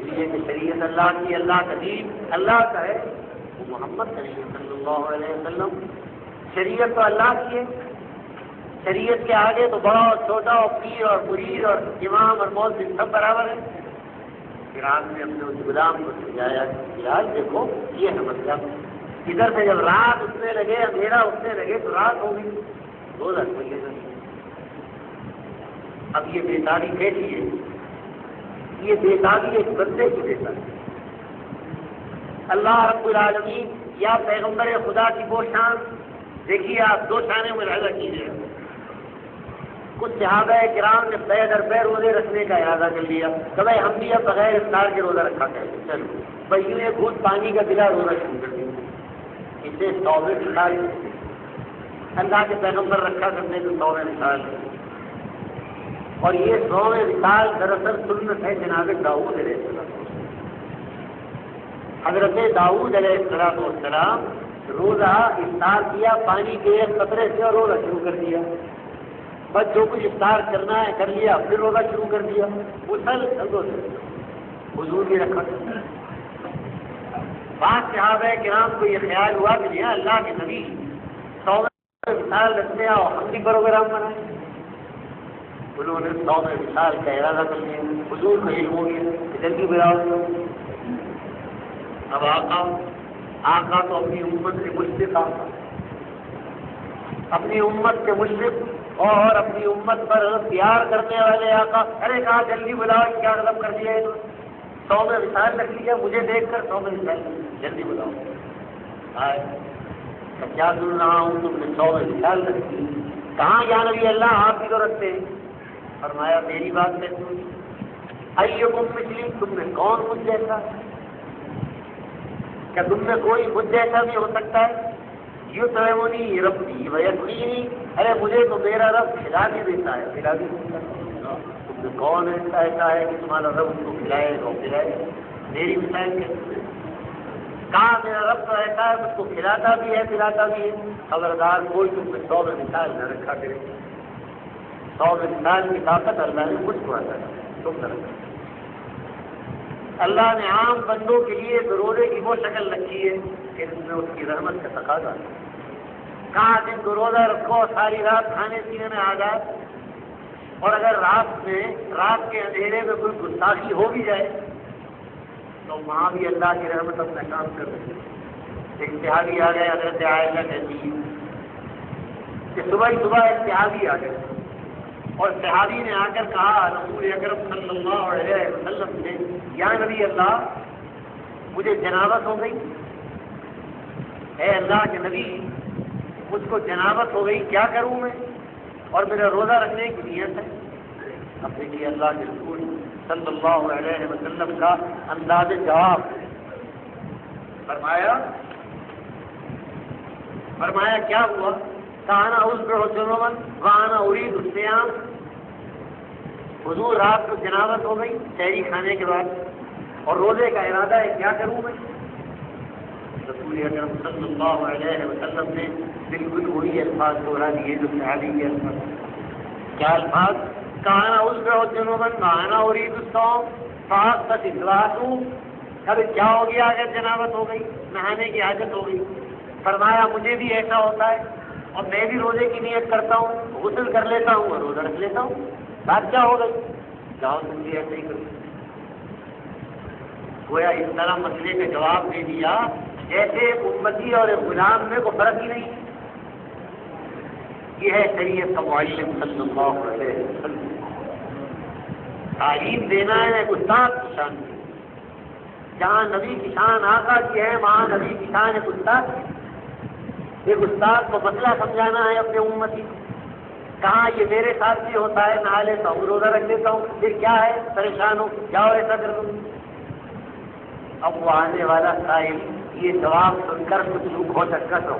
لیے کہ شریعت اللہ کی، اللہ کا دین اللہ کا ہے، وہ محمد صلی اللہ علیہ وسلم۔ شریعت تو اللہ کی ہے، شریعت کے آگے تو بڑا اور چھوٹا اور پیر اور مرید اور امام اور مؤذن سب برابر ہے۔ پھر آپ نے اپنے اس غلام کو سمجھایا کہ آج دیکھو یہ ہے مسئلہ، ادھر سے جب رات اٹھنے لگے، اندھیرا اٹھنے لگے تو رات ہو گئی، روزہ کھول لینا۔ اب یہ بیداری کیسی ہے؟ یہ بیداری ایک بندے کی بیداری۔ اللہ رب العالمین یا پیغمبر خدا کی وہ شان، دیکھیے آپ دو شانیں ملاحظہ کیجیے۔ کچھ صحابہ کرام نے بے در بے روزے رکھنے کا ارادہ کر لیا کہ بھائی ہم بھی اب بغیر افطار کے روزہ رکھا کریں، چلو بھائی یوں ایک گھونٹ پانی کا گلا روزہ شروع کر دیا، اسے 100 مثال اللہ کے پیغمبر رکھا کرنے کو 100 مثال، اور یہ 100 مثال دراصل سنت ہے جناب داؤد علیہ السلام۔ حضرت داؤد علیہ السلام روزہ افطار کیا، پانی کے ایک قطرے سے اور روزہ شروع کر دیا۔ بس جو کچھ افطار کرنا ہے کر لیا، پھر روزہ شروع کر دیا، مسلسل حضور بھی رکھا۔ بعض صحابہ کرام کو یہ خیال ہوا کہ نہیں اللہ کے نبی 100 وصال رکھتے ہیں اور ہم بھی پروگرام بنائیں۔ انہوں نے 100 وصال کا ارادہ کر لیا، حضور کو علم ہو گیا کہ جلدی بلاؤ۔ اب آقا تو اپنی امت سے مشفق آقا، اپنی امت سے مشفق اور اپنی امت پر پیار کرنے والے آقا، ارے کہا جلدی بلاؤ، کیا غلط کر دیا ہے؟ 100 میں وصال رکھ لیا، مجھے دیکھ کر 100 میں وصال جلدی بلاؤ۔ کیا سن رہا ہوں تم نے 100 میں وصال رکھ لی؟ کہاں یا نبی اللہ آپ بھی تو رکھتے ہیں؟ فرمایا میری بات میں سن، ایکم مثلی، تم میں کون مجھ جیسا؟ کیا تم میں کوئی مجھ جیسا بھی ہو سکتا ہے؟ یطعمنی ربی ویسقینی، ارے مجھے تو میرا رب کھلا بھی دیتا ہے، کھلا بھی دیتا ہے۔ تم میں کون ایسا ہے کہ تمہارا رب اس کو کھلائے گا پلائے؟ میری مثال کیسے؟ کہاں میرا رب تو ایسا ہے اس کو کھلاتا بھی ہے پلاتا بھی ہے۔ خبردار کوئی تم میں 100 میں مثال نہ رکھا کرے۔ 100 میں مثال کی طاقت اللہ نے مجھ کو عطا کی، تم نہ رکھا۔ اللہ نے عام بندوں کے لیے روزے کی وہ شکل رکھی ہے کہ اس میں اس کی رحمت کا تقاضا ہے۔ کہاں جن کو روزہ رکھو ساری رات کھانے پینے میں آزاد، اور اگر رات کے اندھیرے میں کوئی گستاخی ہو بھی جائے تو وہاں بھی اللہ کی رحمت اپنا کام کر رہی ہے۔ ایک صحابی آ گئے، حضرت عائشہ کہتی ہے کہ صبح ہی صبح ایک صحابی آ گئے اور صحابی نے آ کر کہا رسول اکرم صلی اللہ علیہ وسلم سے، یا نبی اللہ مجھے جنابت ہو گئی، اے اللہ کے نبی مجھ کو جنابت ہو گئی، کیا کروں میں؟ اور میرا روزہ رکھنے کی نیت ہے۔ اب دیکھیے اللہ کے رسول صلی اللہ علیہ وسلم کا انداز جواب، فرمایا کیا ہوا؟ کانا اصبح جنوبا وانا اريد الصيام، حضور رات کو جنابت ہو گئی سحری کھانے کے بعد اور روزے کا ارادہ ہے، کیا کروں میں؟ رسول اکرم صلی اللہ علیہ وسلم نے بالکل وہی الفاظ دوہرا دیے جو صحابی کے الفاظ۔ کیا الفاظ؟ کانا اصبح جنوبا وانا اريد الصوم فاغتسل۔ اب کیا ہو گیا اگر جنابت ہو گئی، نہانے کی حاجت ہو گئی؟ فرمایا مجھے بھی ایسا ہوتا ہے اور میں بھی روزے کی نیت کرتا ہوں، غسل کر لیتا ہوں اور روزہ رکھ لیتا ہوں، بات کیا ہو گئی؟ جاؤ تم بھی ایسے ہی کرو۔ گویا اس طرح مسئلے کا جواب دے دیا جیسے امتی اور غلام میں کوئی فرق ہی نہیں۔ یہ ہے شریعت کا معلم صلی اللہ علیہ وسلم۔ تعلیم دینا ہے ایک استاد کی شان، جہاں نبی کی شان آقا کی ہے وہاں نبی کی شان ایک استاد کی۔ ایک استاد کو مسئلہ سمجھانا ہے اپنے امتی کو۔ کہاں یہ میرے ساتھ بھی ہوتا ہے، نہا لیتا ہوں روزہ رکھ لیتا ہوں، پھر کیا ہے پریشان ہو جاؤ ایسا کر دوں۔ اب وہ آنے والا قائل یہ جواب سن کر کچھ لوگ ہو سکتا تو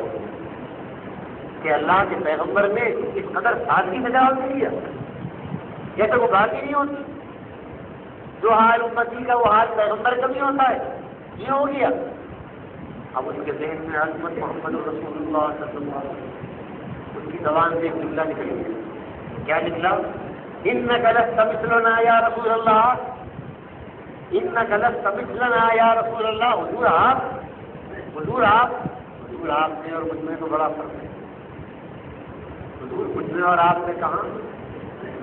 کہ اللہ کے پیغمبر نے اس قدر سادگی میں جواب دے دیا، جیسے وہ بات ہی نہیں ہوتی۔ جو حال امتی کا وہ حال پیغمبر کا بھی ہوتا ہے، یہ ہو گیا۔ اب اس کے ذہن میں عظمت محمد رسول اللہ صلی اللہ علیہ وسلم، اس کی زبان سے ایک جملہ نکل گیا۔ کیا نکلا؟ انک لست مثلنا یا رسول اللہ، انک لست مثلنا یا رسول اللہ۔ حضور آپ میں اور مجھ میں تو بڑا فرق ہے۔ حضور مجھ میں اور آپ میں کہاں،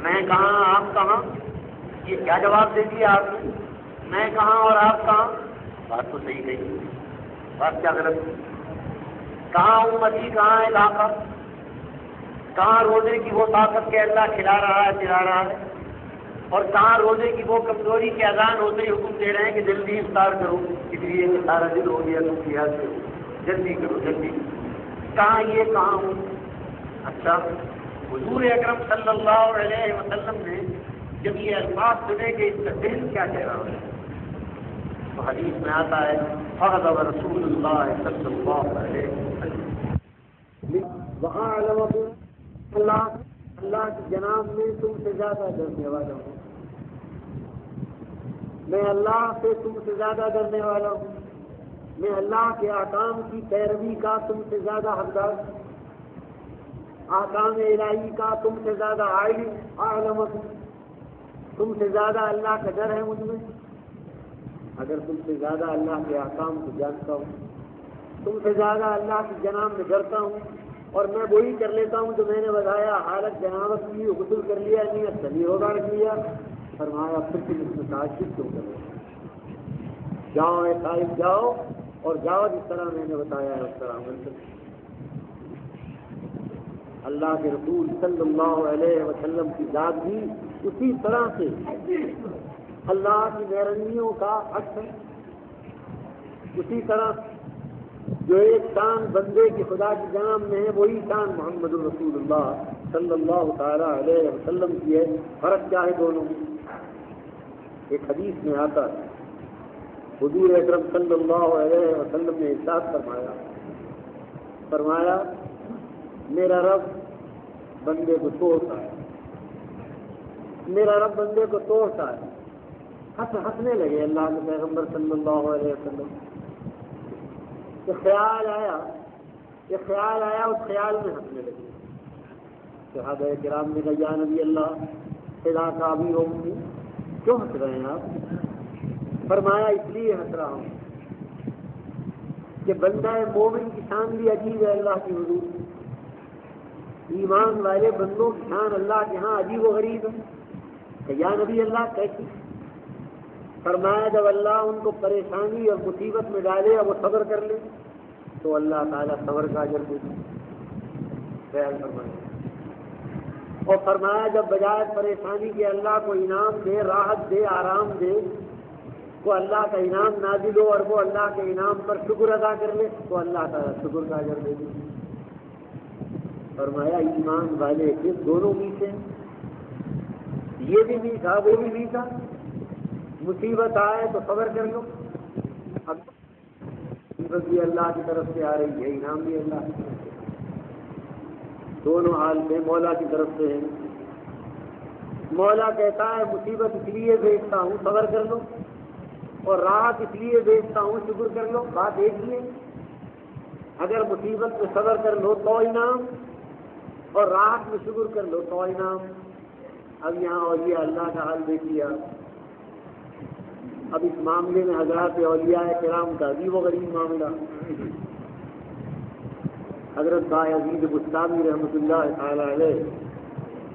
میں کہاں آپ کہاں؟ یہ کیا جواب دے دیا آپ نے؟ میں کہاں اور آپ کہاں؟ بات تو صحیح کہی، بات کیا غلط؟ کہاں امتی، کہاں علاقہ، کہاں روزے کی وہ طاقت کہ اللہ کھلا رہا ہے پلا رہا ہے، اور کہاں روزے کی وہ کمزوری کی اذان ہوتے ہی حکم دے رہے ہیں کہ جلدی افطار کرو، اس لیے کہ سارا دن ہو گیا تم کیا کرو، جلدی کرو جلدی۔ کہاں یہ کہاں ہوں؟ اچھا حضور اکرم صلی اللہ علیہ وسلم نے جب یہ الفاظ سنے کہ اس کا دل کیا کہہ رہا ہے تو حدیث میں آتا ہے فغضب رسول اللہ صلی اللہ علیہ وسلم اللہ کی جناب میں تم سے زیادہ ڈرنے والا ہوں، میں اللہ سے تم سے زیادہ ڈرنے والا ہوں، میں اللہ کے احکام کی پیروی کا تم سے زیادہ حقدار ہوں۔ احکام الہی کا تم سے زیادہ عالم، تم سے زیادہ اللہ کا ڈر ہے مجھ میں؟ اگر تم سے زیادہ اللہ کے احکام کو جانتا ہوں، تم سے زیادہ اللہ کی جناب میں ڈرتا ہوں، اور میں وہی کر لیتا ہوں جو میں نے بتایا، حالت جنابت کی، غسل کر لیا، نیت صحیح روزہ رکھ لیا، فرمایا پھر تم اس میں تعجب کیوں کرو؟ جاؤ اے صاحب جاؤ، اور جاؤ جس طرح میں نے بتایا ہے اس طرح عمل کرو۔ اللہ کے رسول صلی اللہ علیہ وسلم کی ذات بھی اسی طرح سے اللہ کی مہربانیوں کا عکس ہے۔ اسی طرح جو ایک شان بندے کی خدا کی جناب میں ہے، وہی شان محمد رسول اللہ صلی اللہ تعالیٰ علیہ وسلم کی ہے۔ فرق کیا ہے دونوں میں؟ ایک حدیث میں آتا ہے، حضور اکرم صلی اللہ علیہ وسلم نے ارشاد فرمایا میرا رب بندے کو توڑتا ہے، میرا رب بندے کو توڑتا ہے۔ ہنسنے لگے اللہ کے پیغمبر صلی اللہ علیہ وسلم۔ یہ خیال آیا، اس خیال میں ہنسنے لگے۔ صحابہ کرام نے کہا یا نبی اللہ خدا کا بھی ہو، کیوں ہنس رہے ہیں آپ؟ فرمایا اس لیے ہنس رہا ہوں کہ بندہ مومن کی شان بھی عجیب ہے اللہ کی حضور۔ ایمان والے بندوں کی شان اللہ کے ہاں عجیب و غریب ہے۔ کہ یا نبی اللہ کیسی؟ فرمایا جب اللہ ان کو پریشانی اور مصیبت میں ڈالے اور وہ صبر کر لے تو اللہ تعالیٰ صبر کا اجر دے۔ اور فرمایا جب بجائے پریشانی کے اللہ کو انعام دے، راحت دے، آرام دے، وہ اللہ کا انعام نازل ہو اور وہ اللہ کے انعام پر شکر ادا کر لے تو اللہ تعالیٰ شکر کا اجر دے دے۔ فرمایا ایمان والے کے دونوں میٹھے، یہ بھی میٹھا وہ بھی میٹھا۔ مصیبت آئے تو صبر کر لو، اب مصیبت بھی اللہ کی طرف سے آ رہی ہے، انعام بھی اللہ کی طرف سے، دونوں حال میں مولا کی طرف سے ہے۔ مولا کہتا ہے مصیبت اس لیے بھیجتا ہوں صبر کر لو، اور راحت اس لیے بھیجتا ہوں شکر کر لو۔ بات ایک ہی ہے، اگر مصیبت میں صبر کر لو تو انعام، اور راحت میں شکر کر لو تو انعام۔ اب یہاں اولیاء اللہ کا حال دیکھ لیا۔ اب اس معاملے میں حضرات اولیاء کرام کا عجیب و غریب معاملہ۔ حضرت بایزید بستامی رحمۃ اللہ تعالی علیہ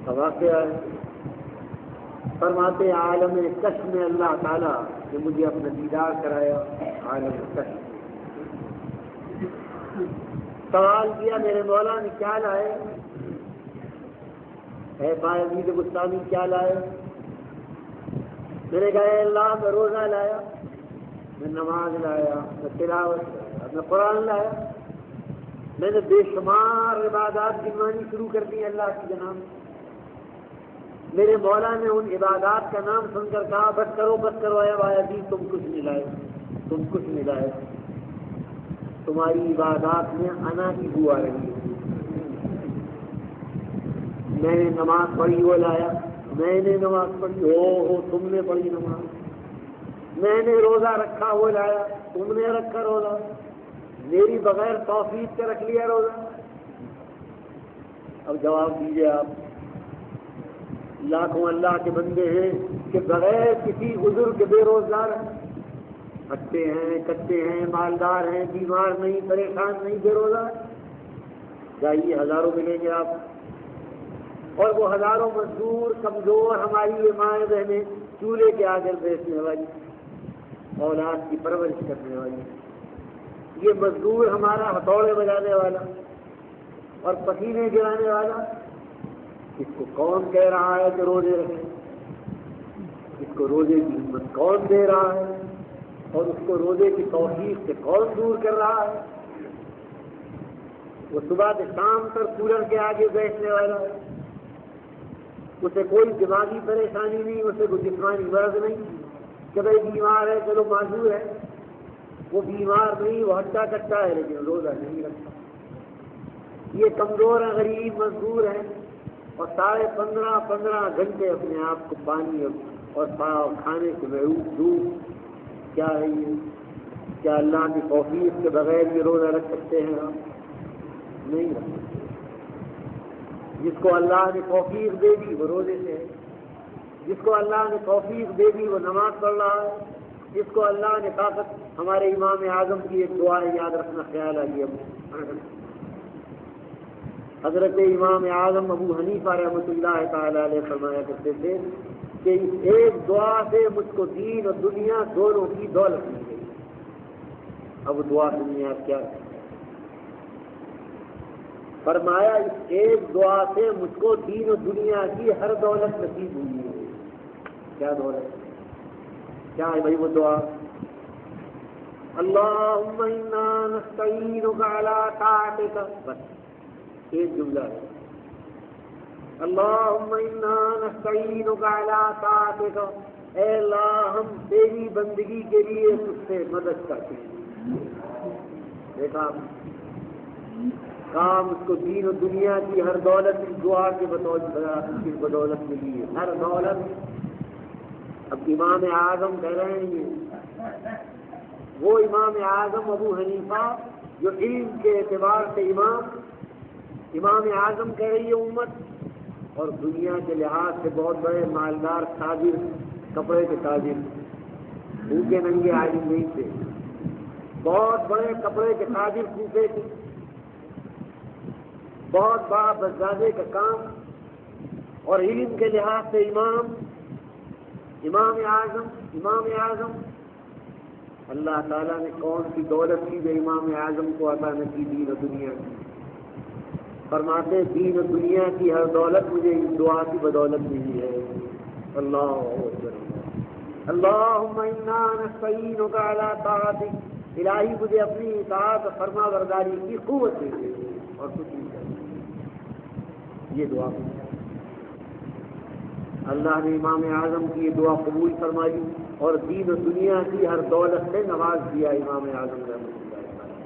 کا واقعہ ہے۔ فرماتے عالم کشف میں اللہ تعالیٰ نے مجھے اپنا دیدار کرایا۔ عالم کشف سوال کیا میرے مولا نے کیا لائے؟ اے بایزید بستامی کیا لائے؟ میں نے کہا اے اللہ میں روزہ لایا، میں نماز لایا، میں تلاوت لایا، میں قرآن لایا، میں نے بے شمار عبادات گنوانی شروع کر دی اللہ کی جناب۔ میرے مولا نے ان عبادات کا نام سن کر کہا بس کرو اے بایزید تم کچھ نہیں لائے، تمہاری عبادات میں انا کی بو آ رہی ہے۔ میں نے نماز پڑھی وہ لایا، میں نے نماز پڑھی ہو تم نے پڑھی نماز، میں نے روزہ رکھا وہ لایا، تم نے رکھا روزہ، میری بغیر توفیق کے رکھ لیا روزہ۔ اب جواب دیجیے آپ، لاکھوں اللہ کے بندے ہیں کہ بغیر کسی عذر کے بے روزگار ہیں، اچھے ہیں، کچے ہیں، مالدار ہیں، بیمار نہیں، پریشان نہیں، بے روزگار۔ جائیے ہزاروں ملیں گے آپ، اور وہ ہزاروں مزدور کمزور ہماری یہ مائیں بہنیں چولہے کے آگے بیچنے والی، اولاد کی پرورش کرنے والی، یہ مزدور ہمارا ہتھوڑے بجانے والا اور پسینے گرانے والا، اس کو کون کہہ رہا ہے کہ روزے رکھیں؟ اس کو روزے کی ہمت کون دے رہا ہے؟ اور اس کو روزے کی توفیق سے کون دور کر رہا ہے؟ وہ صبح سے شام تک کولر کے آگے بیٹھنے والا ہے، اسے کوئی دماغی پریشانی نہیں، اسے کوئی جسمانی مرض نہیں کہ بھائی بیمار ہے چلو معذور ہے، وہ بیمار نہیں، وہ ہٹا کٹا ہے لیکن روزہ نہیں رکھتا۔ یہ کمزور ہیں، غریب مزدور ہیں، اور 15 گھنٹے اپنے آپ کو پانی اور کھانے سے محروم دودھ، کیا ہے یہ؟ کیا اللہ کی توفیق کے بغیر یہ روزہ رکھ سکتے ہیں آپ؟ نہیں رکھ سکتے۔ جس کو اللہ نے توفیق دے دی وہ روزے سے ہے، جس کو اللہ نے توفیق دے دی وہ نماز پڑھ رہا ہے، جس کو اللہ نے طاقت، ہمارے امام اعظم کی ایک دعا ہے، یاد رکھنا، خیال آئیے، حضرت امام اعظم ابو حنیفہ رحمۃ اللہ تعالی علیہ فرمایا کرتے تھے کہ اس ایک دعا سے مجھ کو دین اور دنیا دونوں کی دولت مل گئی۔ اب دعا سنیے آپ کیا فرمایا، اس ایک دعا سے مجھ کو دین اور دنیا کی ہر دولت نصیب ہوئی ہے۔ کیا دولت، کیا ہے بھائی وہ دعا؟ اللہم انا نستعینک علی طاعتک، بس ایک جملہ ہے، اللہم انا نستعینک علی طاعتک، اے اللہ ہم تیری بندگی کے لیے تجھ سے مدد کرتے ہیں۔ دیکھا کام اس کو دین و دنیا کی ہر دولت اس دعا کے بدولت ملی ہے، ہر دولت۔ اب امام اعظم کہہ رہے ہیں یہ وہ امام اعظم ابو حنیفہ جو علم کے اعتبار سے امام اعظم کہہ رہی ہے امت، اور دنیا کے لحاظ سے بہت بڑے مالدار تاجر، کپڑے کے تاجر، بھوکے ننگے عالم نہیں تھے، بہت بڑے کپڑے کے تاجر کوفے تھے، بہت بڑا بزازے کا کام، اور علم کے لحاظ سے امام اعظم اللہ تعالیٰ نے کون سی دولت کی جو امام اعظم کو عطا نہ کی، دین و دنیا کی۔ فرماتے دین و دنیا کی ہر دولت مجھے اس دعا کی بدولت ملی ہے۔ اللہ اکبر، اللہم انا نستعینک علی طاعتک، الہی مجھے اپنی اطاعت و فرما برداری کی قوت دے دے، اور کچھ نہیں چاہیے۔ یہ دعا اللہ نے امام اعظم کی یہ دعا قبول فرمائی اور دین و دنیا کی ہر دولت سے نواز دیا امام اعظم رحمۃ اللہ علیہ۔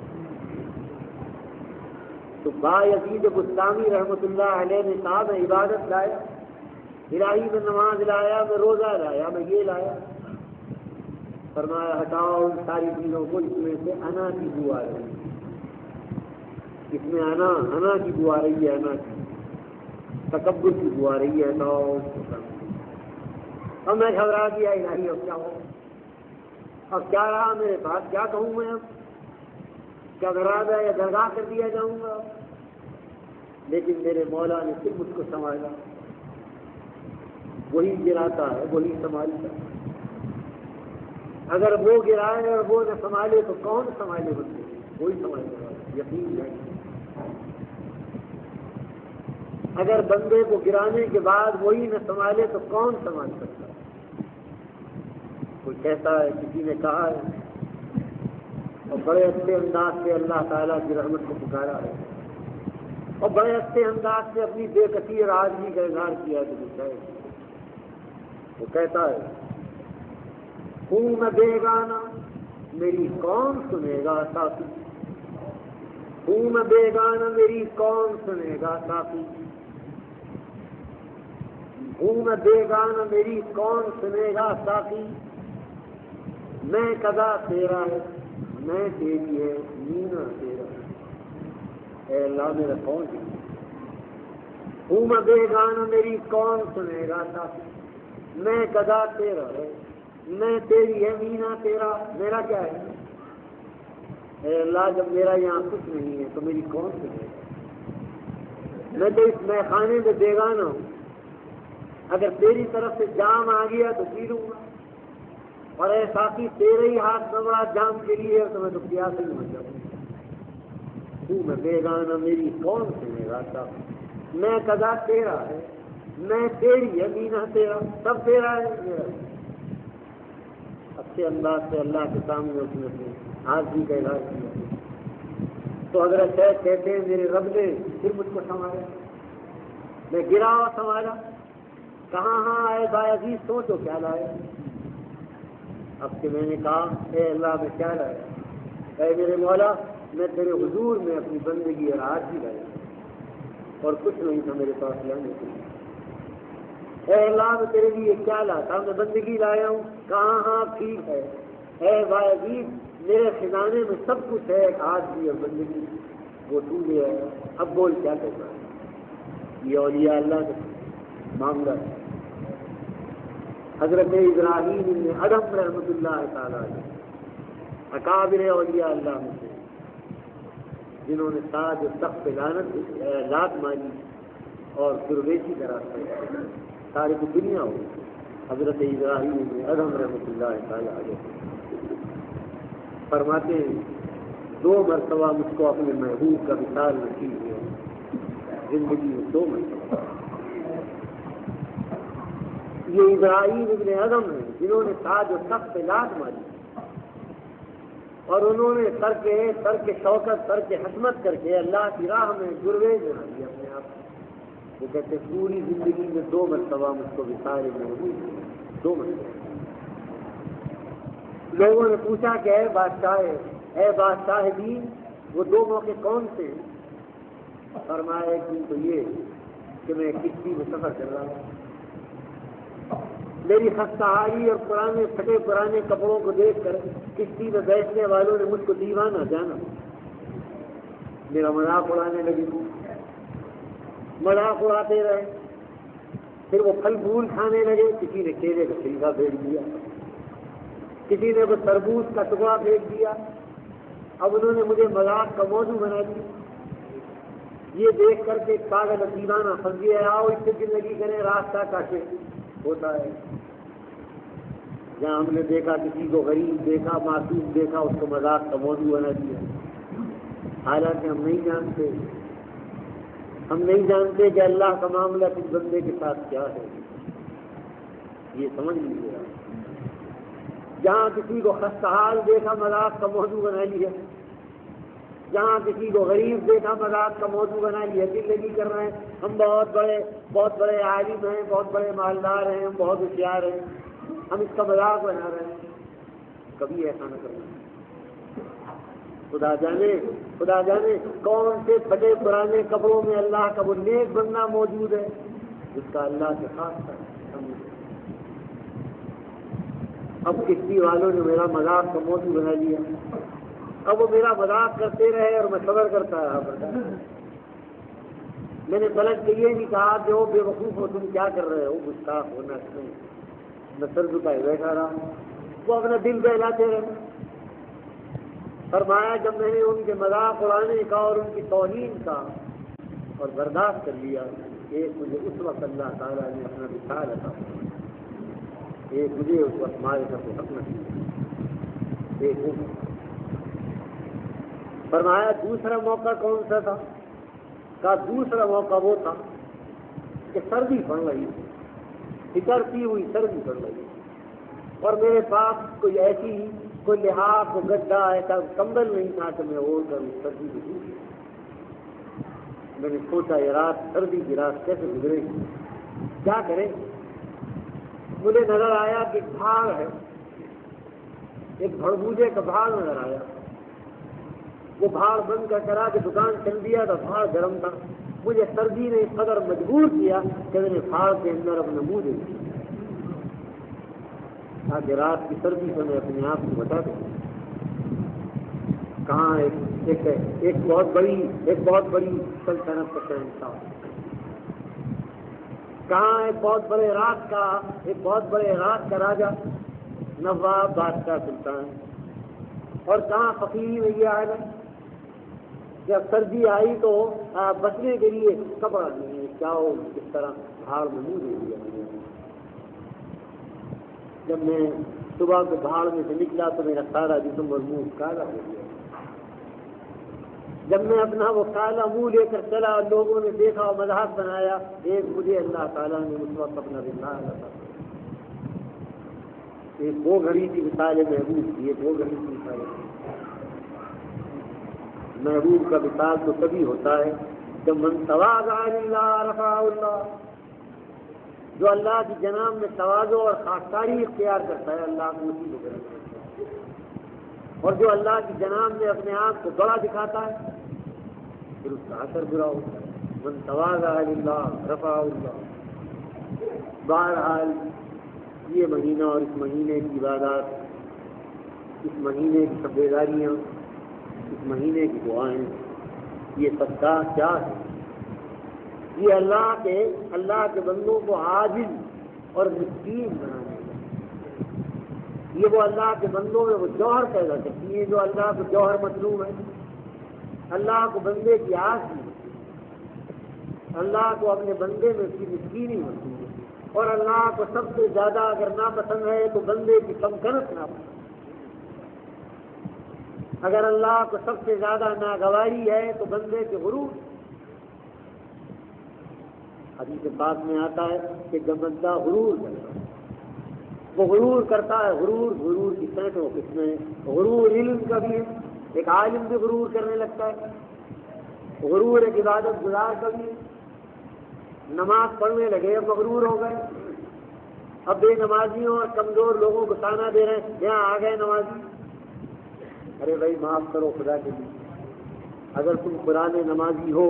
تو بایزید بستامی رحمۃ اللہ علیہ نے کہا میں عبادت لایا، الہی میں نماز لایا، میں روزہ لایا، میں یہ لایا۔ فرمایا ہٹاؤ ان ساری چیزوں کو، اس میں سے انا کی بو آ رہی ہے، اس میں انا کی بو آ رہی ہے، انا کی تکبر کی بو آ رہی ہے، ہٹاؤ۔ اب میں گھبرا گیا، الہی اب کیا ہو، اب کیا رہا میرے پاس، کیا کہوں میں، اب کیا درازہ یا درگاہ کر دیا جاؤں گا؟ لیکن میرے مولا نے پھر مجھ کو سنبھالا، وہی گراتا ہے وہی سنبھالتا ہے، اگر وہ گرائے اور وہ نہ سنبھالے تو کون سنبھالے بندے؟ وہی سنبھالے گا، یقین ہے۔ اگر بندے کو گرانے کے بعد وہی نہ سنبھالے تو کون سنبھال سکتا ہے؟ کوئی کہتا ہے، کسی نے کہا ہے، اور بڑے اچھے انداز سے اللہ تعالیٰ کی رحمت کو پکارا ہے، اور بڑے اچھے انداز سے اپنی بے کسی اور عاجزی کا اظہار کیا ہے۔ وہ کہتا ہے، ہوں میں بیگانہ میری کون سنے گا ساتھی، ہوں میں بیگانہ میری کون سنے گا ساتھی، ہوں میں بیگانہ میری کون سنے گا ساتھی، میں قضا تیرا ہے میں تیری ہے مینا تیرا، اے اللہ میرا کون ہے، ہوں میں بیگانہ میری کون سنے گا ساتھی، میں قضا تیرا ہے میں تیری ہے مینا تیرا، میرا کیا ہے؟ اے اللہ جب میرا یہاں کچھ نہیں ہے تو میری کون سنے گا؟ میں تو اس میخانے میں بیگانہ ہوں، اگر تیری طرف سے جام آ گیا تو پی لوں گا، اور اے ساتھی تیرے ہی ہاتھ میں بڑا جام کے لیے تو میں تو پیاس ہی مر جاؤں گا، تو میں بیگانہ میری کون سنے گا صاحب، میں قضا تیرا ہے میں تیری ہے مینا تیرا، سب تیرا ہے میرا۔ اچھے انداز سے اللہ کے سامنے اس نے اپنے حاضری کا اظہار کیا۔ تو حضرت شیخ کہتے ہیں میرے رب نے پھر مجھ کو سنبھالا، میں گرا اور سنبھالا، کہاں ہاں اے باعزیز سوچو کیا لائے۔ اب کہ میں نے کہا اے اللہ میں کیا لایا، اے میرے مولا میں تیرے حضور میں اپنی بندگی اور عاجزی لایا اور کچھ نہیں تھا میرے پاس لانے کے لیے، اے اللہ میں تیرے لیے کیا لاتا، میں بندگی لایا ہوں، کہاں ہاں ٹھیک ہے، اے باعزیز میرے خزانے میں سب کچھ ہے، عاجزی اور بندگی وہ تو لے آیا، اب بول کیا کہتا ہے۔ یہ اولیاء اللہ کا معاملہ ہے۔ حضرت ابراہیم ابن ادم رحمۃ اللہ تعالیٰ علیہ اکابر اولیاء اللہ میں سے جنہوں نے تاج و تخت لات ماری اور درویشی کا راستہ ساری کی دنیا ہو، حضرت ابراہیم ابن ادم رحمۃ اللہ تعالیٰ علیہ فرماتے ہیں 2 مرتبہ مجھ کو اپنے محبوب کا وصال نصیب ہوا، زندگی میں 2 مرتبہ۔ یہ ابراہیم ابن ادم ہیں جنہوں نے تاج و تخت لات ماری اور انہوں نے سر کے شوکت، سر کے حکمت کر کے اللہ کی راہ میں گرویز بنا دیا اپنے آپ کو۔ وہ کہتے پوری زندگی میں 2 مرتبہ مجھ کو وصال محبوب ہوئے، 2 مرتبہ۔ لوگوں نے پوچھا کہ اے بادشاہ دین، وہ 2 موقع کون سے ہیں؟ فرمایا کہ تو یہ کہ میں کشتی میں سفر کر رہا ہوں، میری خستہ حالی اور پھٹے پرانے کپڑوں کو دیکھ کر کشتی میں بیٹھنے والوں نے مجھ کو دیوانہ جانا، میرا مذاق اڑانے لگے، مذاق اڑاتے رہے، پھر وہ پھل پھول کھانے لگے، کسی نے کیلے کا چھلکا پھینک دیا، کسی نے وہ تربوز کا ٹکڑا پھینک دیا، اب انہوں نے مجھے مذاق کا موضوع بنا دیا۔ یہ دیکھ کر کے پاگل دیوانہ پھنس گیا، آؤ اس سے زندگی کریں، راستہ کاٹے ہوتا ہے۔ جہاں ہم نے دیکھا کسی کو غریب دیکھا، معصوم دیکھا، اس کو مذاق کا موضوع بنا دیا، حالانکہ ہم نہیں جانتے کہ اللہ کا معاملہ کس بندے کے ساتھ کیا ہے، یہ سمجھ لیجیے۔ جہاں کسی کو خستحال دیکھا، مذاق کا موضوع بنا لیا، جہاں کسی کو غریب دیکھا، مذاق کا موضوع بنا لیا، زندگی کر رہے ہیں ہم بہت بڑے عالم ہیں، بہت بڑے مالدار ہیں، ہم بہت ہوشیار ہیں، ہم اس کا مذاق بنا رہے ہیں۔ کبھی ایسا نہ کرنا، خدا جانے کون سے پھٹے پرانے کپڑوں میں اللہ کا وہ نیک بندہ موجود ہے جس کا اللہ کے خاص ہے۔ اب کشتی والوں نے میرا مذاق کا موضوع بنا لیا، اب وہ میرا مذاق کرتے رہے اور میں صبر کرتا رہا۔ میں نے پلٹ کے یہ نہیں کہا کہ وہ بے وقوف ہو، تم کیا کر رہے ہو، گستاخ ہونا کیوں، میں سر جھکائے بیٹھا رہا، وہ اپنا دل بہلاتے رہے۔ فرمایا جب میں نے ان کے مذاق اڑانے کا اور ان کی توہین کا اور برداشت کر لیا، ایک مجھے اس وقت اللہ تعالیٰ نے اپنا وصال عطا فرمایا، ایک مجھے اس وقت مارے کا حق نصیب، ایک فرمایا دوسرا موقع کون سا تھا؟ کہا دوسرا موقع وہ تھا کہ سردی پڑ رہی تھی، پھٹرتی ہوئی سردی پڑ رہی تھی، اور میرے پاس کوئی لحاظ کو گڈھا ایسا کمبل نہیں تھا کہ میں اوڑھ کر اس سردی کو دوں۔ میں نے سوچا یہ رات، سردی کی رات کیسے گزرے گی، کیا کریں؟ مجھے نظر آیا کہ ایک بھاڑ ہے، ایک بھڑبوجے کا بھاڑ نظر آیا، وہ بھاڑ بند کر کرا کے دکان چل دیا تھا، بھاڑ گرم تھا، مجھے سردی نے اس قدر مجبور کیا کہ میں نے بھاڑ کے اندر اپنا منہ دے دیا تاکہ رات کی سردی سے میں اپنے آپ کو بتا دوں۔ کہاں ایک بہت بڑی سلطنت کا شہنشاہ تھا، کہاں ایک بہت بڑے راج کا راجا نواب بادشاہ سلطان، اور کہاں فقیری میں یہ حالت جب سردی آئی تو بچنے کے لیے کپڑا نہیں ہے، کیا ہو کس طرح بھاڑ میں منہ دے دیا۔ جب میں صبح کو بھاڑ میں سے نکلا تو میرا سارا جسم اور منہ کالا ہو گیا۔ جب میں اپنا وہ کالا منہ لے کر چلا اور لوگوں نے دیکھا اور مذاق بنایا، ایک مجھے اللہ تعالیٰ نے اس وقت اپنا وصال عطا فرمایا۔ ایک وہ گھڑی تھی وصال محبوب کی، ایک وہ گھڑی تھی وصال محبوب کا وصال تو تبھی ہوتا ہے جب من تواضع للہ رفعہ اللہ، جو اللہ کی جناب میں تواضع اور خاکساری اختیار کرتا ہے اللہ کو اسی کو کرتا ہے، اور جو اللہ کی جناب میں اپنے آپ کو بڑا دکھاتا ہے پھر اس کا اثر برا ہوتا ہے۔ من تواضع للہ رفعہ اللہ۔ بہرحال یہ مہینہ اور اس مہینے کی عبادات، اس مہینے کی سبیداریاں، اس مہینے کی دعائیں، یہ سب کا کیا ہے؟ یہ اللہ کے بندوں کو عاجز اور مسکین بنانے کا، یہ وہ اللہ کے بندوں میں وہ جوہر پیدا کرتی ہے جو اللہ کو جوہر مطلوب ہے، اللہ کو بندے کی آس نہیں، اللہ کو اپنے بندے میں اس کی مسکینی ہوتی ہے، اور اللہ کو سب سے زیادہ اگر ناپسند ہے تو بندے کی کمکنت ناپسند، اگر اللہ کو سب سے زیادہ ناگواری ہے تو بندے کے غرور۔ حدیث پاک میں آتا ہے کہ جب بندہ غرور کرتا ہے، وہ غرور کرتا ہے، غرور کی سینکڑوں قسمیں ہیں، غرور علم کا بھی ہے، ایک عالم بھی غرور کرنے لگتا ہے، غرور ایک عبادت گزار کا بھی ہے، نماز پڑھنے لگے اب مغرور ہو گئے، اب بے نمازیوں اور کمزور لوگوں کو تانا دے رہے ہیں یہاں آ گئے نمازی۔ ارے بھائی معاف کرو خدا کے لیے، اگر تم قرآن نمازی ہو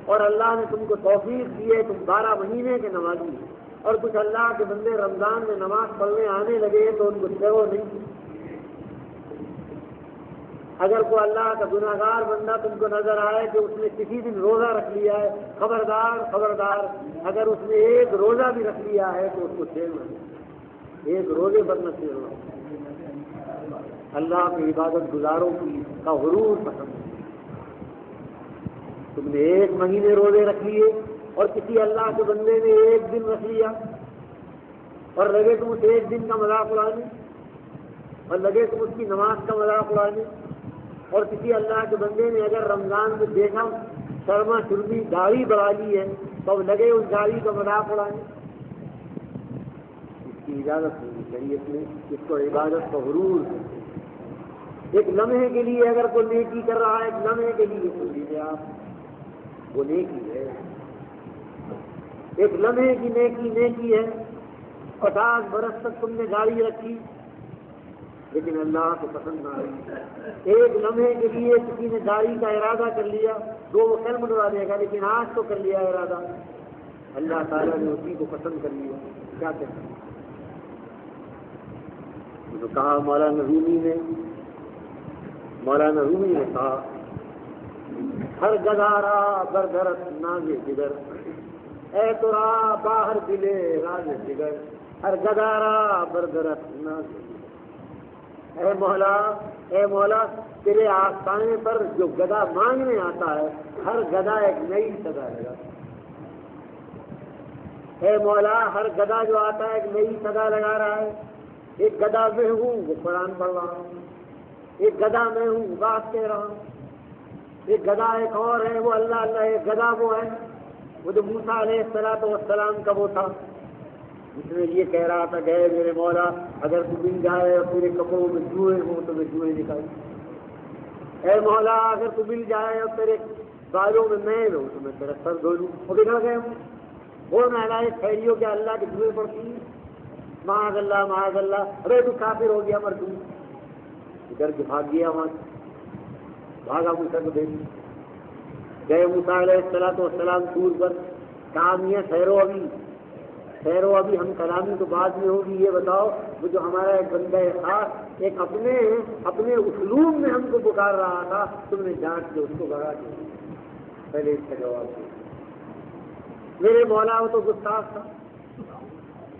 اور اللہ نے تم کو توفیق دی ہے، تم 12 مہینے کے نمازی اور کچھ اللہ کے بندے رمضان میں نماز پڑھنے آنے لگے تو ان کو ڈرو نہیں۔ اگر کوئی اللہ کا گناہگار بندہ تم کو نظر آئے کہ اس نے کسی دن روزہ رکھ لیا ہے، خبردار اگر اس نے ایک روزہ بھی رکھ لیا ہے تو اس کو چھیڑنا، ایک روزے پر نہ چھیڑنا۔ اللہ کی عبادت گزاروں کا غرور پسند ہے۔ تم نے 1 مہینے روزے رکھ لیے اور کسی اللہ کے بندے نے 1 دن رکھ لیا اور لگے تم اس 1 دن کا مذاق اڑانے، اور لگے تم اس کی نماز کا مذاق اڑانے، اور کسی اللہ کے بندے نے اگر رمضان میں دیکھا شرما شرمی داڑھی بڑھا لی ہے تو اب لگے اس داڑھی کا مذاق اڑانے، اس کی اجازت نہیں شریعت میں، اس کو عبادت کا غرور ہے۔ ایک لمحے کے لیے اگر کوئی نیکی کر رہا ہے، ایک لمحے کے لیے سن لیجیے آپ، وہ نیکی ہے، ایک لمحے کی نیکی ہے۔ 50 برس تک تم نے داڑھی رکھی لیکن اللہ کو پسند نہ آئی، ایک لمحے کے لیے کسی نے داڑھی کا ارادہ کر لیا، 2 کل منوا دے گا لیکن آج تو کر لیا ارادہ، اللہ تعالیٰ نے اسی کو پسند کر لیا، کیا کہتے ہیں؟ جو کہا مولانا رومی نے کہا، ہر گدارا بردرت ناز جگر، اے تو را باہر دلے راز جگر، ہر گدارا بردرت ناز جگر، اے مولا تیرے آستانے پر جو گدا مانگنے آتا ہے ہر گدا ایک نئی سزا لگا، اے مولا ہر گدا جو آتا ہے ایک نئی سزا لگا رہا ہے۔ ایک گدا میں ہوں وہ قرآن پڑھ رہا ہوں، ایک گدا میں ہوں بات کہہ رہا ہوں، ایک گدا ایک اور ہے وہ اللہ، ایک گدا وہ ہے وہ جو موسیٰ علیہ السلام کا وہ تھا جس میں یہ کہہ رہا تھا کہ میرے مولا اگر تو مل جائے اور تیرے کپڑوں میں جوئے ہوں تو میں جوئے نکال، اے مولا اگر تو مل جائے اور تیرے بالوں میں میل ہو تو میں تیرا سر دھو لوں۔ وہ بگڑ گئے ہوں وہ نہلائے خیریوں کے اللہ کے جوئے پڑتی ہیں، معاذ اللہ، ارے تو کافر ہو گیا مردوں، ادھر کے بھاگ گیا وہاں، بھاگا موسیٰ کو دیکھ گئے موسیٰ علیہ السلام طور پر، کہا میاں ٹھہرو ابھی ہم کلامی تو بعد میں ہوگی، یہ بتاؤ وہ جو ہمارا ایک بندہ خاص ایک اپنے اسلوب میں ہم کو پکار رہا تھا، تم نے جانچ کے اس کو بھگا دیا، پہلے اس کا جواب دیا۔ میرے مولا وہ تو گستاخ تھا،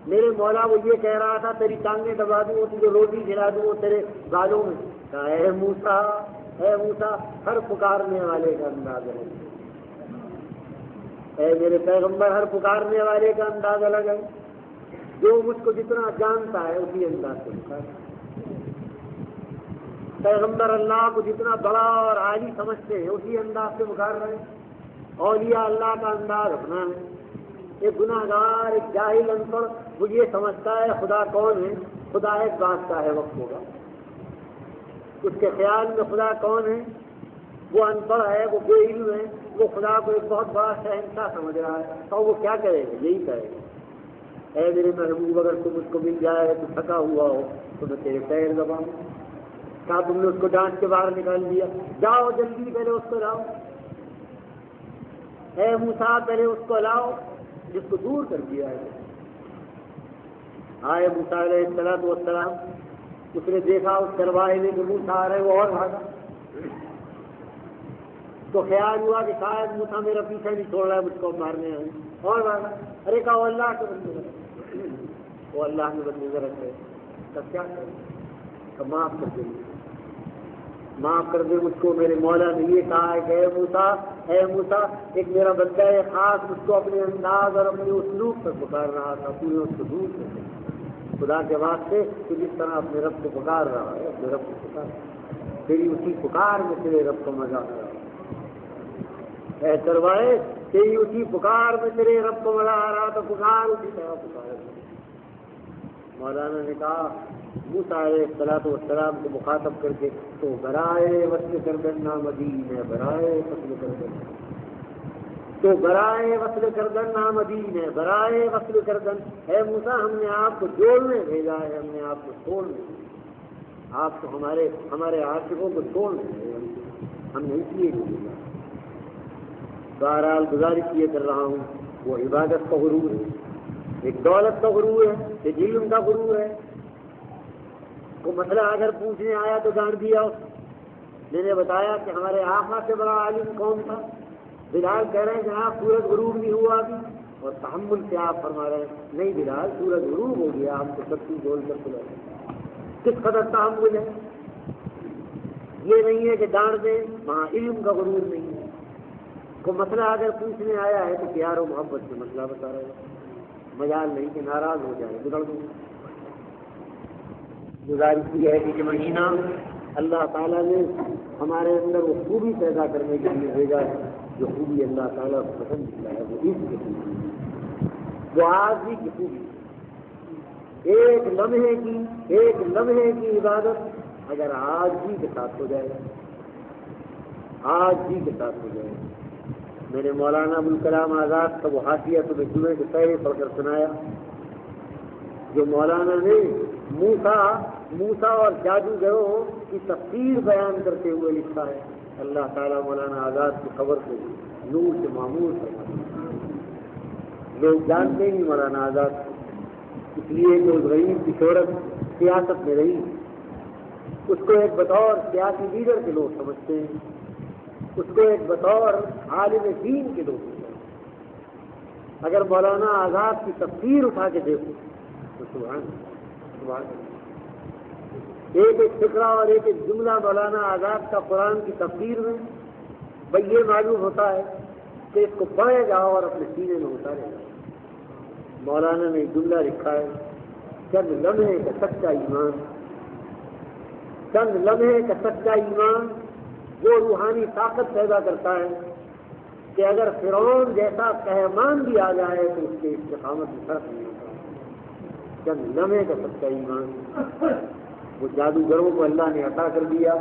میرے مولا وہ یہ کہہ رہا تھا تیری ٹانگیں دبا دوں، وہ تجھے روٹی کھلا دوں، وہ تیرے بالوں میں۔ کہا اے موسیٰ ہر پکارنے والے کا انداز ہے، اے میرے پیغمبر ہر پکارنے والے کا انداز الگ ہے، جو مجھ کو جتنا جانتا ہے اسی انداز سے پکارتا، پیغمبر اللہ کو جتنا بڑا اور عالی سمجھتے ہیں اسی انداز سے پکار رہے ہیں۔ اولیاء اللہ کا انداز اپنا ہے، ایک گناہگار ایک جاہل ان پڑھ وہ یہ سمجھتا ہے خدا کون ہے، خدا ایک بادشاہ ہے وقت ہوگا، اس کے خیال میں خدا کون ہے، وہ ان پڑھ ہے، وہ بے علم ہے، وہ خدا کو ایک بہت بڑا شہنشاہ سمجھ رہا ہے، اور وہ کیا کرے گا، یہی کرے گا۔ اے میرے محبوب اگر تم اس کو مل جائے تو تھکا ہوا ہو تو میں تیرے پیر دباؤں، کیا تم نے اس کو ڈانٹ کے باہر نکال دیا، جاؤ جلدی پہلے اس کو لاؤ، اے موسیٰ پہلے اس کو لاؤ جس کو دور کر دیا ہے۔ آئے موسیٰ علیہ السلام، اس نے دیکھا اس چرواہے نے کہ موسیٰ آ رہے، وہ اور بھاگا، تو خیال ہوا کہ شاید موسیٰ میرا پیچھا نہیں چھوڑ رہا ہے، مجھ کو مارنے آئے اور مارا. ارے کہا وہ اللہ کے بندے رکھے، وہ اللہ کے بندے رکھے، تب کیا کریں؟ اب معاف کر دیں، معاف کر دے مجھ کو. میرے مولا نے یہ کہا ہے کہ اے موسیٰ ایک میرا بندہ ہے خاص مجھ کو اپنے انداز اور اپنے اسلوب پر پکار رہا تھا، پورے اس کو دور کر دے. خدا کے واسطے تو جس طرح اپنے رب کو پکار رہا ہے، اپنے رب کو پکار تیری اسی پکار میں تیرے رب کو مزہ آ رہا ہے. اے کروائے تیری اسی پکار میں تیرے رب کو مزہ آ رہا تو پکار اسی طرح پکار. مولانا نے کہا موسیٰ علیہ السلام کو مخاطب کر کے تو برائے وصل کردن نامدین ہے، برائے وصل کردن، تو برائے وصل کردن نامدین ہے، برائے وصل کردن. اے موسیٰ ہم نے آپ کو جوڑنے بھیجا ہے، ہم نے آپ کو چھوڑنے بھیجا. آپ کو ہمارے عاشقوں کو چھوڑنے بھیجا، ہم نے اس لیے نہیں بھیجا. بہرحال گزارش یہ کر رہا ہوں، وہ عبادت کا غرور ہے، ایک دولت کا غرور ہے، ایک علم کا غرور ہے. وہ مسئلہ اگر پوچھنے آیا تو ڈانٹ دیا. میں نے بتایا کہ ہمارے آقا سے بڑا عالم کون تھا؟ بلال کہہ رہے ہیں کہ آپ سورج غروب نہیں ہوا ابھی، اور تحمل سے آپ فرما رہے ہیں نہیں بلال سورج غروب ہو گیا، ہم کو سب چیز بول کر سنا. کس قدر تحمل ہے؟ یہ نہیں ہے کہ ڈانٹ دیں، وہاں علم کا غرور نہیں ہے. کوئی مسئلہ اگر پوچھنے آیا ہے تو پیار و محبت سے مسئلہ بتا رہے ہیں، مجال نہیں کہ ناراض ہو جائے بگڑ دوں. گزارش یہ ہے کہ یہ مہینہ اللہ تعالیٰ نے ہمارے اندر وہ خوبی پیدا کرنے کے لیے بھیجا ہے، جو خوبی اللہ تعالیٰ کو پسند کیا ہے وہ اس کی خوبی ہے، وہ آج ہی کی خوبی. ایک لمحے کی عبادت اگر آج ہی کے ساتھ ہو جائے، آج ہی کے ساتھ ہو جائے. میں نے مولانا ابوالکلام آزاد کا وہ حاشیہ تمہیں جمعے کے پہلے پڑھ کر سنایا، جو مولانا نے موسیٰ اور جادوگروں کی تفسیر بیان کرتے ہوئے لکھا ہے. اللہ تعالیٰ مولانا آزاد کی خبر کو نور سے معمور کرتا. لوگ جانتے نہیں مولانا آزاد کو، اس لیے کہ اس غریب کی شہرت سیاست میں رہی، اس کو ایک بطور سیاسی لیڈر کے لوگ سمجھتے ہیں، اس کو ایک بطور عالم دین کے لوگ سمجھتے ہیں. اگر مولانا آزاد کی تفسیر اٹھا کے دیکھو تو سبحان ایک فقرہ اور ایک جملہ مولانا آزاد کا قرآن کی تفسیر میں بھائی یہ معلوم ہوتا ہے کہ اس کو پڑھے جاؤ اور اپنے سینے میں اتارے جاؤ. مولانا نے جملہ لکھا ہے چند لمحے کا سچا ایمان، چند لمحے کا سچا ایمان وہ روحانی طاقت پیدا کرتا ہے کہ اگر فرعون جیسا قہرمان بھی آ جائے تو اس کے استقامت میں فرق نہیں ہوتا. چند لمحے کا سچا ایمان وہ جادوگروں کو اللہ نے عطا کر دیا.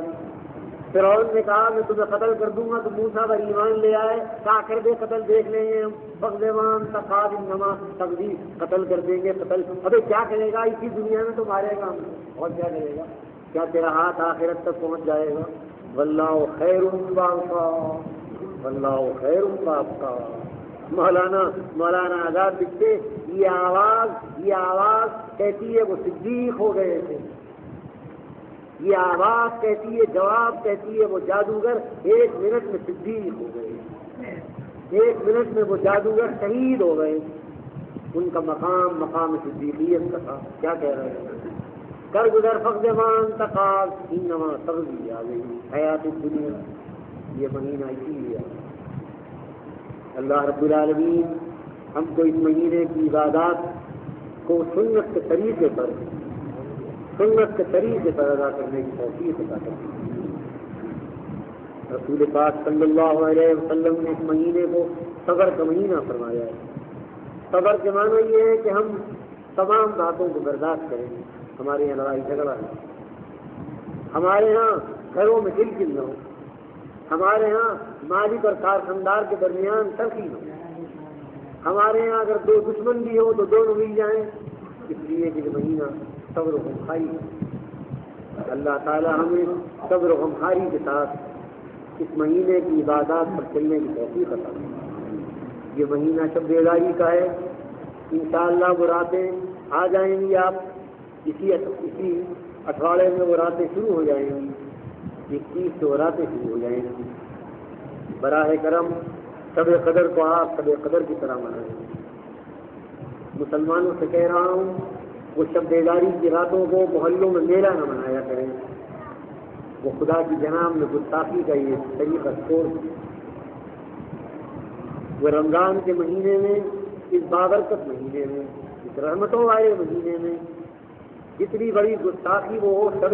فرعون نے کہا میں تمہیں قتل کر دوں گا تو موسیٰ پر ایمان لے آئے، کہا کر دے قتل دیکھ لیں گے ہم، بغدوان تقاد انما تقدیر قتل کر دیں گے. قتل ابھی کیا کرے گا، اسی دنیا میں تو مارے گا ہم، اور کیا کرے گا؟ کیا تیرا ہاتھ آخرت تک پہنچ جائے گا؟ واللہ خیر وابقا، واللہ خیر وابقا. مولانا آزاد لکھتے یہ آواز کہتی ہے وہ صدیق ہو گئے تھے، یہ آواز کہتی ہے، جواب کہتی ہے وہ جادوگر 1 منٹ میں صدیق ہو گئے، 1 منٹ میں وہ جادوگر شہید ہو گئے. ان کا مقام صدیقیت کا تھا. کیا کہہ رہے ہیں؟ کر گزر فقدمان تقاض انما تغذی آ گئی حیات الدنیا. یہ مہینہ اسی لیے اللہ رب العالمین ہم کو اس مہینے کی عبادات کو سنت کے طریقے پر ادا کرنے کی توفیق عطا کرتے ہیں. رسول پاک صلی اللہ علیہ وسلم نے اس مہینے کو صبر کا مہینہ فرمایا ہے. صبر کے معنی یہ ہے کہ ہم تمام باتوں کو برداشت کریں. ہمارے یہاں لڑائی جھگڑا ہے، ہمارے ہاں گھروں میں ہلچل نہ ہو، ہمارے ہاں مالک اور کارخاندار کے درمیان تلخی ہو، ہمارے ہاں اگر 2 دشمن بھی ہو تو دونوں مل جائیں، اس لیے کہ یہ مہینہ صبر و غمخواری ہے. اللہ تعالی ہمیں صبر و غمخواری کے ساتھ اس مہینے کی عبادات پر چلنے کی توفیق عطا کرے. یہ مہینہ شب بیداری کا ہے. انشاءاللہ وہ راتیں آ جائیں گی، آپ اسی اٹھواڑے میں وہ راتیں شروع ہو جائیں گی، 21 سے وہ راتیں شروع ہو جائیں گی. براہ کرم شب قدر کو آپ شب قدر کی طرح منائیں۔ مسلمانوں سے کہہ رہا ہوں وہ شب بیداری کی راتوں کو محلوں میں میلہ نہ منایا کریں، وہ خدا کی جناب میں گستاخی کا یہ طریقہ چھوڑ دیں۔ وہ رمضان کے مہینے میں، اس بابرکت مہینے میں، اس رحمتوں والے مہینے میں جتنی بڑی گستاخی وہ شب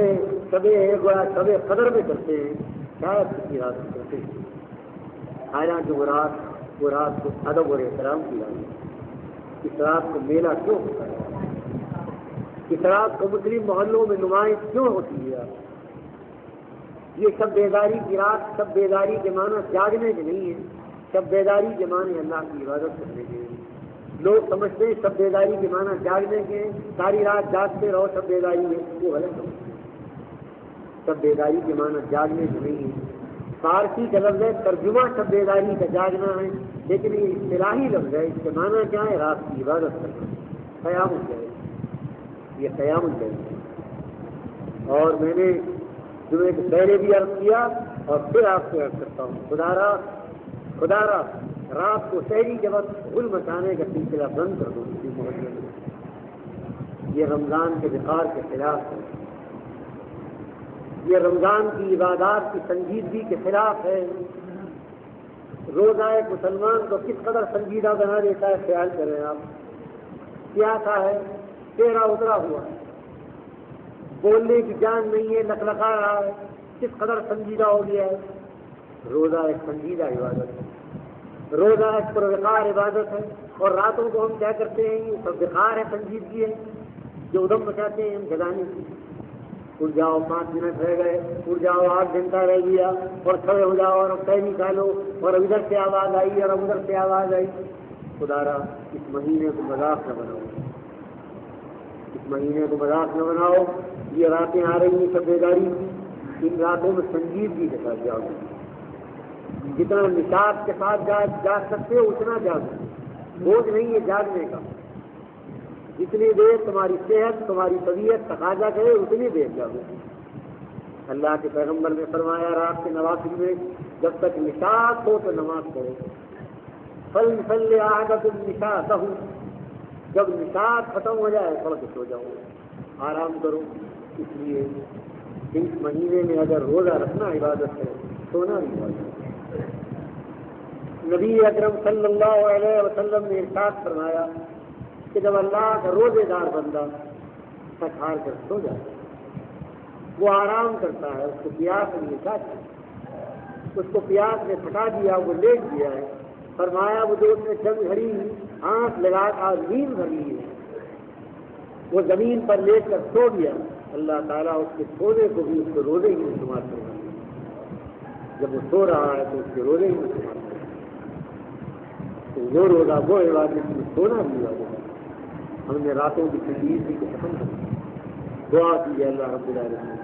قدر میں کرتے ہیں شاید کسی رات میں کرتے ہیں، حالانکہ وہ رات کو ادب اور احترام کی رات ہے۔ اس رات کو میلہ کیوں ہوتا ہے؟ اس رات کو مسلم محلوں میں نمائش کیوں ہوتی ہے؟ یہ شب بیداری کی رات، شب بیداری کے معنی جاگنے کے نہیں ہے، شب بیداری کے معنی اللہ کی عبادت کرنے کے ہیں۔ لوگ سمجھتے ہیں شب بیداری کے معنی جاگنے کے، ساری رات جاگتے رہو شب بیداری ہے، وہ غلط سمجھتے ہیں۔ شب بیداری کے معنی جاگنے کے نہیں ہے، فارسی کا لفظ ہے ترجمہ شب بیداری کا جاگنا ہے، لیکن یہ اصطلاحی لفظ ہے، اس کے معنی کیا ہے؟ رات کی عبادت کرنا، قیام اللیل، یہ قیام اللیل۔ اور میں نے جمعے سے پہلے بھی عرض کیا اور پھر آپ سے عرض کرتا ہوں، خدا را رات کو شہری جبت گل مچانے کا سلسلہ بند کر دو کسی محلے میں۔ یہ رمضان کے وقار کے خلاف ہے، یہ رمضان کی عبادات کی سنجیدگی کے خلاف ہے۔ روزہ ایک مسلمان کو کس قدر سنجیدہ بنا دیتا ہے خیال کریں آپ۔ پیاسا ہے، چہرہ اترا ہوا ہے، بولنے کی جان نہیں ہے، لکلکا رہا ہے، کس قدر سنجیدہ ہو گیا ہے۔ روزہ ایک سنجیدہ عبادت ہے، روزہ ایک پروقار عبادت ہے، اور راتوں کو ہم کیا کرتے ہیں؟ یہ سب وقار ہے، سنجیدگی ہے، جو ادم مچاتے ہیں ہم جگانے کی۔ اٹھ جاؤ 5 منٹ رہ گئے، اٹھ جاؤ 8 گھنٹہ رہ گیا، اور کھڑے ہو جاؤ اور پیر نکالو، اور ادھر سے آواز آئی اور ادھر سے آواز آئی۔ خدا را اس مہینے کو مذاق نہ بناؤ، اس مہینے کو مذاق نہ بناؤ۔ یہ راتیں آ رہی ہیں شب بیداری کی، ان راتوں میں سنجیدگی کے ساتھ جاؤ، جتنا نشاط کے ساتھ جاگ سکتے ہو اتنا جاگو، بوجھ نہیں ہے جاگنے کا۔ جتنی دیر تمہاری صحت، تمہاری طبیعت تقاضا کرے اتنی دیر جاگو۔ اللہ کے پیغمبر نے فرمایا رات کے نوافل میں جب تک نشاط ہو تو نماز پڑھو، فَلْيُصَلِّ أَحَدُكُمْ نِشَاطَهُ، جب نشاط ختم ہو جائے پڑھ کے سو جاؤ، آرام کرو۔ اس لیے اس مہینے میں اگر روزہ رکھنا عبادت ہے، سونا بھی عبادت ہے۔ نبی اکرم صلی اللہ علیہ وسلم نے ارشاد فرمایا کہ جب اللہ کا روزے دار بندہ تھک ہار کر سو جاتا ہے، وہ آرام کرتا ہے، اس کو پیاس نہیں چاہتا، اس کو پیاس نے تھکا دیا، وہ لیٹ گیا ہے، فرمایا وہ جو اس نے چند گھڑی آنکھ لگا کر نیند بھر لی ہے، وہ زمین پر لیٹ کر سو گیا، اللہ تعالیٰ اس کے سونے کو بھی اس کو روزے ہی میں شمار کرے گا۔ جب وہ سو رہا ہے تو اس کے روزے ہی میں شمار کرے گا۔ تو وہ روزہ وہ عبادت میں سونا بھی عبادت ہے۔ ہم نے راتوں کی سنجیدگی کو ختم کر دیا۔ دعا کی اللہ رب العالمین،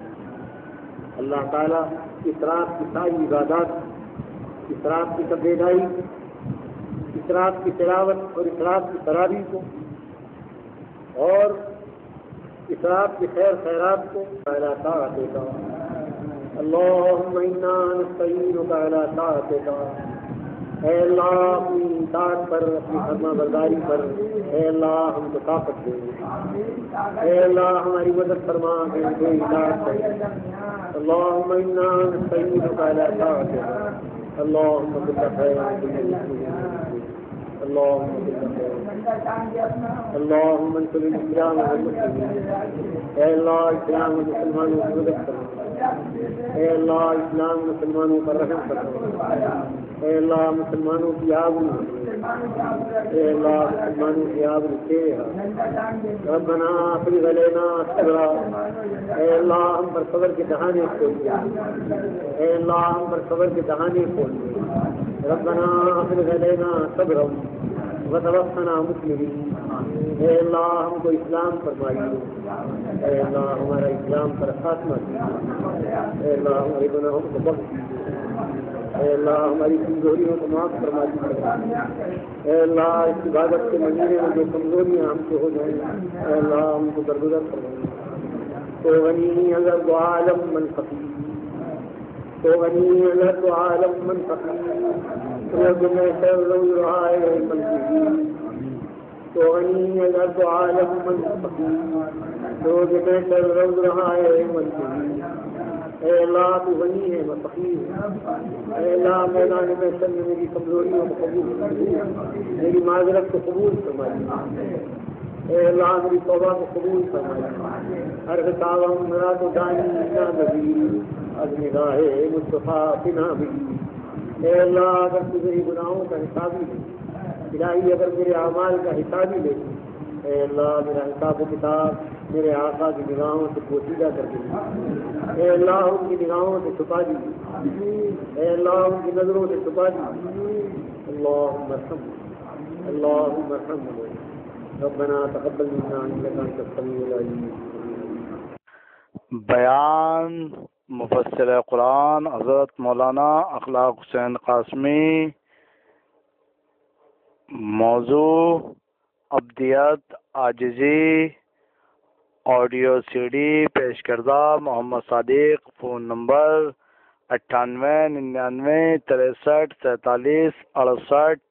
اللہ تعالیٰ اس رات کی ساری عبادات، اس رات کی بیداری، اس رات کی تلاوت اور اس رات کی تراویح کو اور اس رات کی خیر خیرات کو اعلیٰ طاعتک اللہم انا نستعینک اعلیٰ طاعتک، اے اللہ اپنی اطاعت پر، اپنی فرما برداری پر اے اللہ ہم کو طاقت دے، اے اللہ ہماری مدد فرما کہ ہم کو اطاعت کرے۔ اللہم انا نستعینک اعلیٰ طاعتک اللہم کل خیر اللهم اللهم انصر الاسلام والمسلمين، اے اللہ اسلام و مسلمانوں کی مدد فرما، اے اللہ اسلام و مسلمانوں پر رحم فرما، اے اللہ مسلمانوں کی آبرو، اے اللہ مسلمانوں کی آبرو تیرا، ربنا افرغ علینا صبرا، اے اللہ ہم پر صبر کے دہانے کھول دے، اے اللہ ہم پر صبر کے دہانے کھول دے، ربنا افرغ علینا صبرا وتوفنا مسلمین، اے اللہ ہم کو اسلام فرمائیے، اے اللہ ہمارا اسلام پر خاتمہ کیجیے، اے اللہ ہمارے گناہوں کو بخش دیجیے، اے اللہ ہماری کمزوریوں کو معاف فرما دیجیے، اے اللہ اس عبادت کے مہینے میں جو کمزوریاں ہم سے ہو جائیں اے اللہ ہم کو درگزر فرمائیے۔ تو غنی اگر وہ عالم من خفی تو غنی اگر تو عالم من فقیر روز میں سر روز رہائے ملکی تو غنی اگر تو عالم من فقیر روز میں سر روز رہائے ملکی اے اللہ تو غنی ہے میں فقیر ہوں اے اللہ میدان میں سر میں میری کمزوریوں کو قبول میری معذرت کو قبول فرمائیے اے اللہ میری توبہ کو قبول فرمائیے ہر خطاب میرا تو دانی نہ نبی از نگاہ مصطفیٰ بنا بھی اے اللہ اگر تو میری گناہوں کا حساب ہی لے الہی اگر میرے اعمال کا حساب ہی لے اے اللہ میرا حساب و کتاب میرے آقا کی نگاہوں سے پوشیدہ کر دی اے اللہ ان کی نگاہوں سے چھپا دی اے اللہ ان کی نظروں سے چھپا دی اللہم ارحمنا اللہم ارحمنا ربنا تقبل منا انک انت السمیع العلیم. بیان مفسر قرآن حضرت مولانا اخلاق حسین قاسمی. موضوع ابدیت عاجزی. آڈیو سی ڈی پیش کردہ محمد صادق. Phone number 98 99 63 47 68.